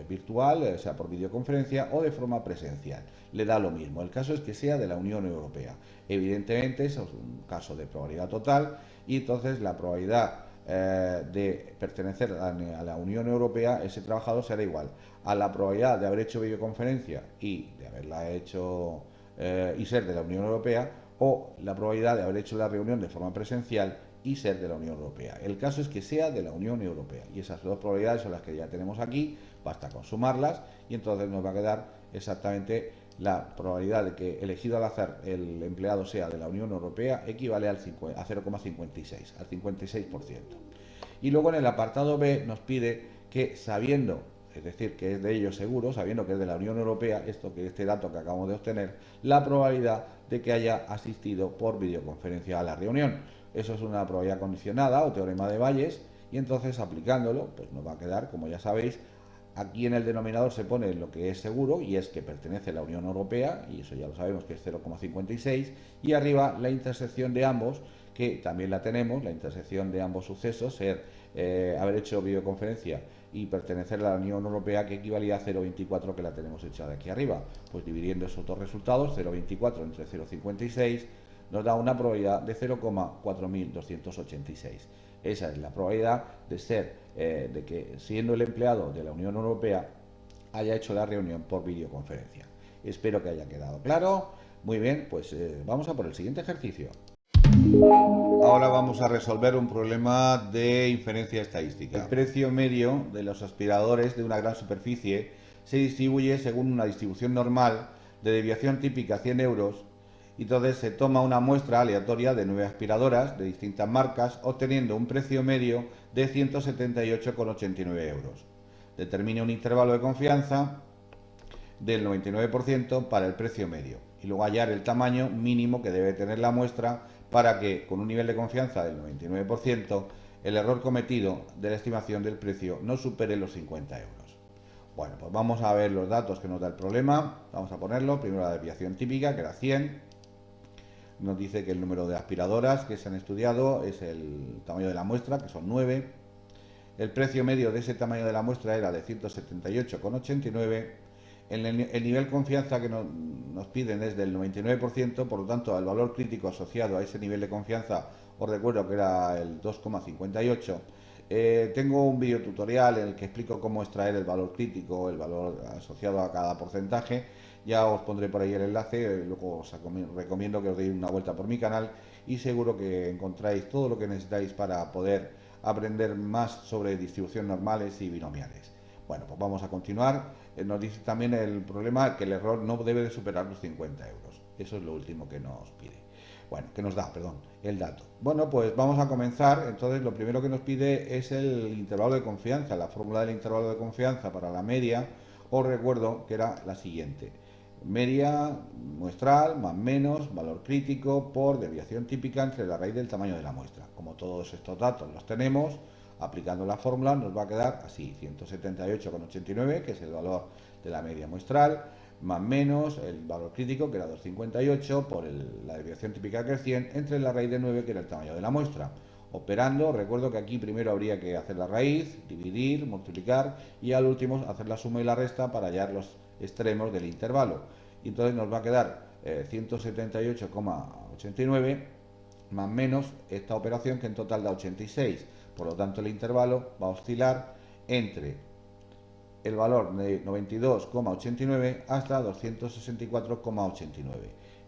virtual, o sea, por videoconferencia, o de forma presencial. Le da lo mismo. El caso es que sea de la Unión Europea. Evidentemente, eso es un caso de probabilidad total y entonces la probabilidad de pertenecer a la Unión Europea, ese trabajador será igual a la probabilidad de haber hecho videoconferencia y de haberla hecho y ser de la Unión Europea, o la probabilidad de haber hecho la reunión de forma presencial y ser de la Unión Europea. El caso es que sea de la Unión Europea y esas dos probabilidades son las que ya tenemos aquí, basta con sumarlas y entonces nos va a quedar exactamente la probabilidad de que elegido al azar el empleado sea de la Unión Europea equivale a 0,56, al 56%. Y luego en el apartado B nos pide que sabiendo, es decir, que es de ellos seguro, sabiendo que es de la Unión Europea, este dato que acabamos de obtener, la probabilidad de que haya asistido por videoconferencia a la reunión. Eso es una probabilidad condicionada o teorema de Bayes y entonces aplicándolo, pues nos va a quedar, como ya sabéis, aquí en el denominador se pone lo que es seguro y es que pertenece a la Unión Europea, y eso ya lo sabemos que es 0,56, y arriba la intersección de ambos, que también la tenemos, la intersección de ambos sucesos, haber hecho videoconferencia y pertenecer a la Unión Europea, que equivalía a 0,24, que la tenemos echada aquí arriba. Pues dividiendo esos dos resultados, 0,24 entre 0,56, nos da una probabilidad de 0,4286. Esa es la probabilidad de ser, de que siendo el empleado de la Unión Europea haya hecho la reunión por videoconferencia. Espero que haya quedado claro. Muy bien, pues vamos a por el siguiente ejercicio. Ahora vamos a resolver un problema de inferencia estadística. El precio medio de los aspiradores de una gran superficie se distribuye según una distribución normal de desviación típica 100 euros. Entonces se toma una muestra aleatoria de 9 aspiradoras de distintas marcas, obteniendo un precio medio de 178,89 euros. Determine un intervalo de confianza del 99% para el precio medio y luego hallar el tamaño mínimo que debe tener la muestra para que, con un nivel de confianza del 99%, el error cometido de la estimación del precio no supere los 50 euros. Bueno, pues vamos a ver los datos que nos da el problema. Vamos a ponerlo. Primero la desviación típica, que era 100. Nos dice que el número de aspiradoras que se han estudiado es el tamaño de la muestra, que son 9. El precio medio de ese tamaño de la muestra era de 178,89. El nivel de confianza que nos piden es del 99%, por lo tanto el valor crítico asociado a ese nivel de confianza, os recuerdo que era el 2,58. Tengo un vídeo tutorial en el que explico cómo extraer el valor crítico, el valor asociado a cada porcentaje. Ya os pondré por ahí el enlace, luego os recomiendo que os deis una vuelta por mi canal y seguro que encontráis todo lo que necesitáis para poder aprender más sobre distribuciones normales y binomiales. Bueno, pues vamos a continuar. Nos dice también el problema que el error no debe de superar los 50 euros. Eso es lo último que nos pide. Bueno, que nos da, perdón, el dato. Bueno, pues vamos a comenzar. Entonces, lo primero que nos pide es el intervalo de confianza. La fórmula del intervalo de confianza para la media, os recuerdo que era la siguiente. Media muestral más menos valor crítico por desviación típica entre la raíz del tamaño de la muestra. Como todos estos datos los tenemos, aplicando la fórmula nos va a quedar así: 178,89, que es el valor de la media muestral, más menos el valor crítico, que era 258, por la desviación típica, que es 100, entre la raíz de 9, que era el tamaño de la muestra. Operando, recuerdo que aquí primero habría que hacer la raíz, dividir, multiplicar, y al último hacer la suma y la resta para hallar los extremos del intervalo. Y entonces nos va a quedar 178,89 más menos esta operación, que en total da 86. Por lo tanto, el intervalo va a oscilar entre el valor de 92,89 hasta 264,89.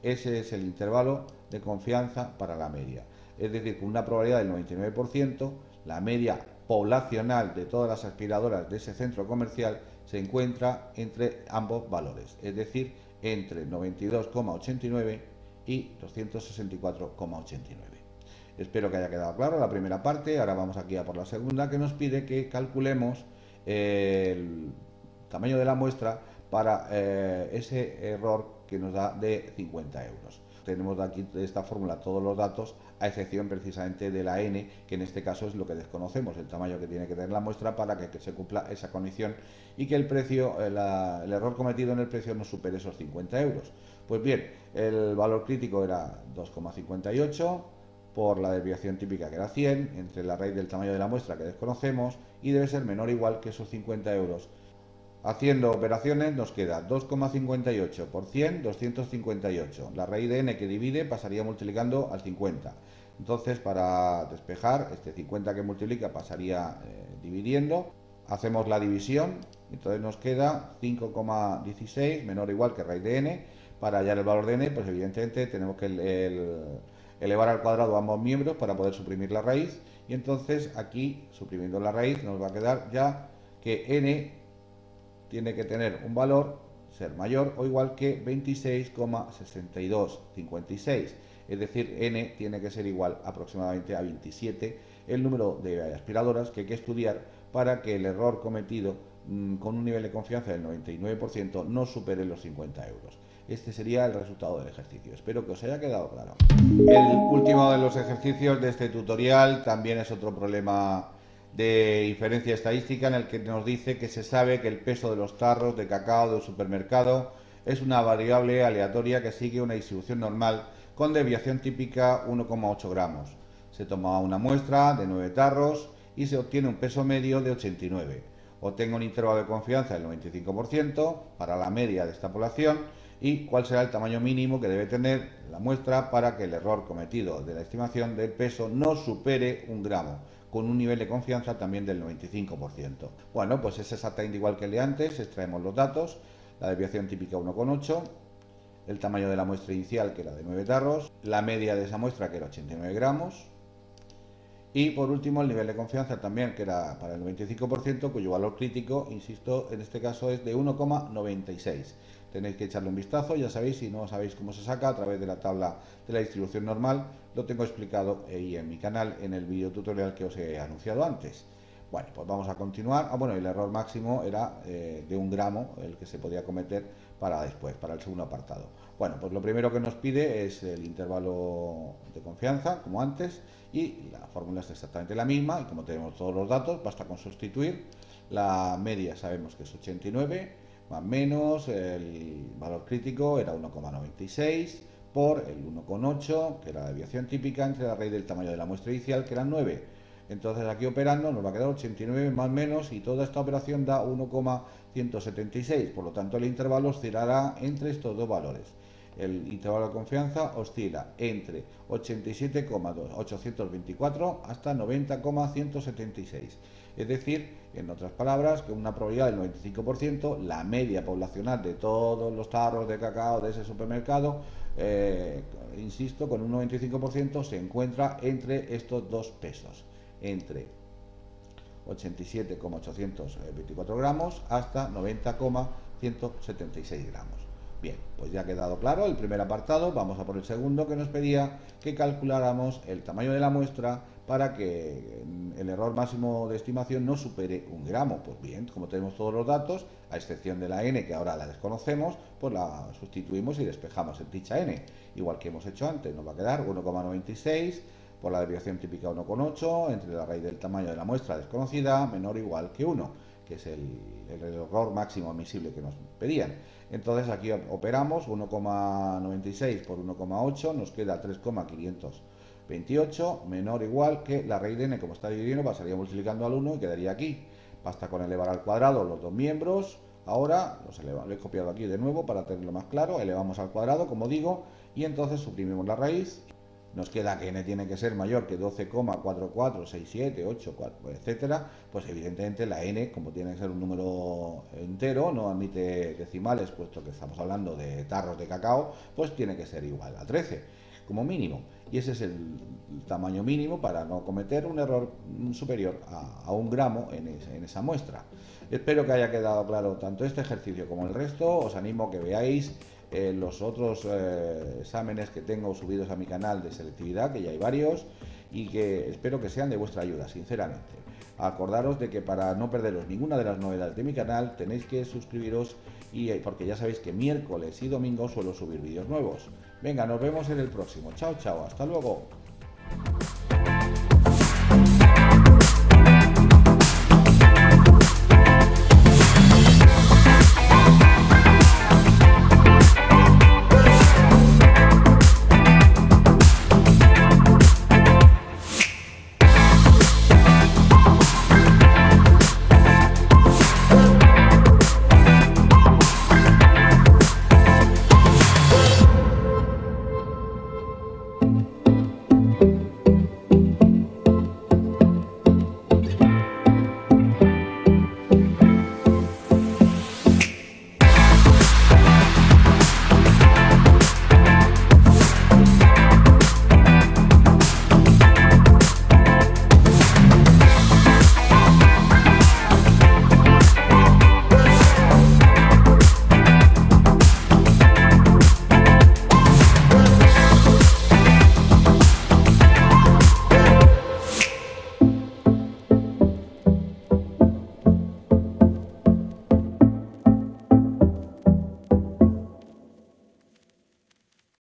Ese es el intervalo de confianza para la media. Es decir, con una probabilidad del 99%, la media poblacional de todas las aspiradoras de ese centro comercial se encuentra entre ambos valores, es decir, entre 92,89 y 264,89. Espero que haya quedado claro la primera parte. Ahora vamos aquí a por la segunda, que nos pide que calculemos el tamaño de la muestra para ese error que nos da de 50 euros. Tenemos aquí de esta fórmula todos los datos, a excepción precisamente de la n, que en este caso es lo que desconocemos, el tamaño que tiene que tener la muestra para que se cumpla esa condición y que el precio, el error cometido en el precio no supere esos 50 euros. Pues bien, el valor crítico era 2,58 por la desviación típica, que era 100, entre la raíz del tamaño de la muestra, que desconocemos, y debe ser menor o igual que esos 50 euros. Haciendo operaciones nos queda 2,58 por 100, 258. La raíz de n que divide pasaría multiplicando al 50. Entonces, para despejar, este 50 que multiplica pasaría dividiendo. Hacemos la división, entonces nos queda 5,16 menor o igual que raíz de n. Para hallar el valor de n, pues evidentemente tenemos que elevar al cuadrado ambos miembros para poder suprimir la raíz. Y entonces aquí, suprimiendo la raíz, nos va a quedar ya que n tiene que tener un valor, ser mayor o igual que 26,6256. Es decir, n tiene que ser igual aproximadamente a 27, el número de aspiradoras que hay que estudiar para que el error cometido con un nivel de confianza del 99% no supere los 50 euros. Este sería el resultado del ejercicio. Espero que os haya quedado claro. El último de los ejercicios de este tutorial también es otro problema de inferencia estadística, en el que nos dice que se sabe que el peso de los tarros de cacao del supermercado es una variable aleatoria que sigue una distribución normal con desviación típica 1,8 gramos. Se toma una muestra de 9 tarros y se obtiene un peso medio de 89. Obtenga un intervalo de confianza del 95% para la media de esta población y cuál será el tamaño mínimo que debe tener la muestra para que el error cometido de la estimación del peso no supere 1 gramo, con un nivel de confianza también del 95%. Bueno, pues es exactamente igual que el de antes, extraemos los datos, la desviación típica 1,8, el tamaño de la muestra inicial, que era de 9 tarros, la media de esa muestra, que era 89 gramos, y por último el nivel de confianza también, que era para el 95%, cuyo valor crítico, insisto, en este caso es de 1,96. Tenéis que echarle un vistazo, ya sabéis, si no sabéis cómo se saca, a través de la tabla de la distribución normal, lo tengo explicado ahí en mi canal, en el video tutorial que os he anunciado antes. Bueno, pues vamos a continuar. Bueno, el error máximo era de 1 gramo, el que se podía cometer para después, para el segundo apartado. Bueno, pues lo primero que nos pide es el intervalo de confianza, como antes, y la fórmula es exactamente la misma, y como tenemos todos los datos, basta con sustituir. La media sabemos que es 89, más menos, el valor crítico era 1,96 por el 1,8, que era la desviación típica, entre la raíz del tamaño de la muestra inicial, que era 9. Entonces aquí operando nos va a quedar 89 más menos, y toda esta operación da 1,176, por lo tanto el intervalo oscilará entre estos dos valores. El intervalo de confianza oscila entre 87,824 hasta 90,176. Es decir, en otras palabras, que una probabilidad del 95%, la media poblacional de todos los tarros de cacao de ese supermercado, insisto, con un 95% se encuentra entre estos dos pesos, entre 87,824 gramos hasta 90,176 gramos. Bien, pues ya ha quedado claro el primer apartado. Vamos a por el segundo, que nos pedía que calculáramos el tamaño de la muestra para que el error máximo de estimación no supere 1 gramo. Pues bien, como tenemos todos los datos, a excepción de la n, que ahora la desconocemos, pues la sustituimos y despejamos en dicha n, igual que hemos hecho antes. Nos va a quedar 1,96 por la desviación típica 1,8 entre la raíz del tamaño de la muestra desconocida menor o igual que 1, que es el error máximo admisible que nos pedían. Entonces aquí operamos 1,96 por 1,8, nos queda 3,528 menor o igual que la raíz de n. Como está dividiendo, pasaría multiplicando al 1 y quedaría aquí. Basta con elevar al cuadrado los dos miembros. Ahora lo he copiado aquí de nuevo para tenerlo más claro. Elevamos al cuadrado, como digo, y entonces suprimimos la raíz. Nos queda que n tiene que ser mayor que 12,4467, 8, 4, etcétera. Pues evidentemente la n, como tiene que ser un número entero, no admite decimales, puesto que estamos hablando de tarros de cacao, pues tiene que ser igual a 13, como mínimo. Y ese es el tamaño mínimo para no cometer un error superior a 1 gramo en esa muestra. Espero que haya quedado claro tanto este ejercicio como el resto. Os animo a que veáis los otros exámenes que tengo subidos a mi canal de selectividad, que ya hay varios, y que espero que sean de vuestra ayuda, sinceramente. Acordaros de que para no perderos ninguna de las novedades de mi canal tenéis que suscribiros, porque ya sabéis que miércoles y domingo suelo subir vídeos nuevos. Venga, nos vemos en el próximo. Chao, chao, hasta luego.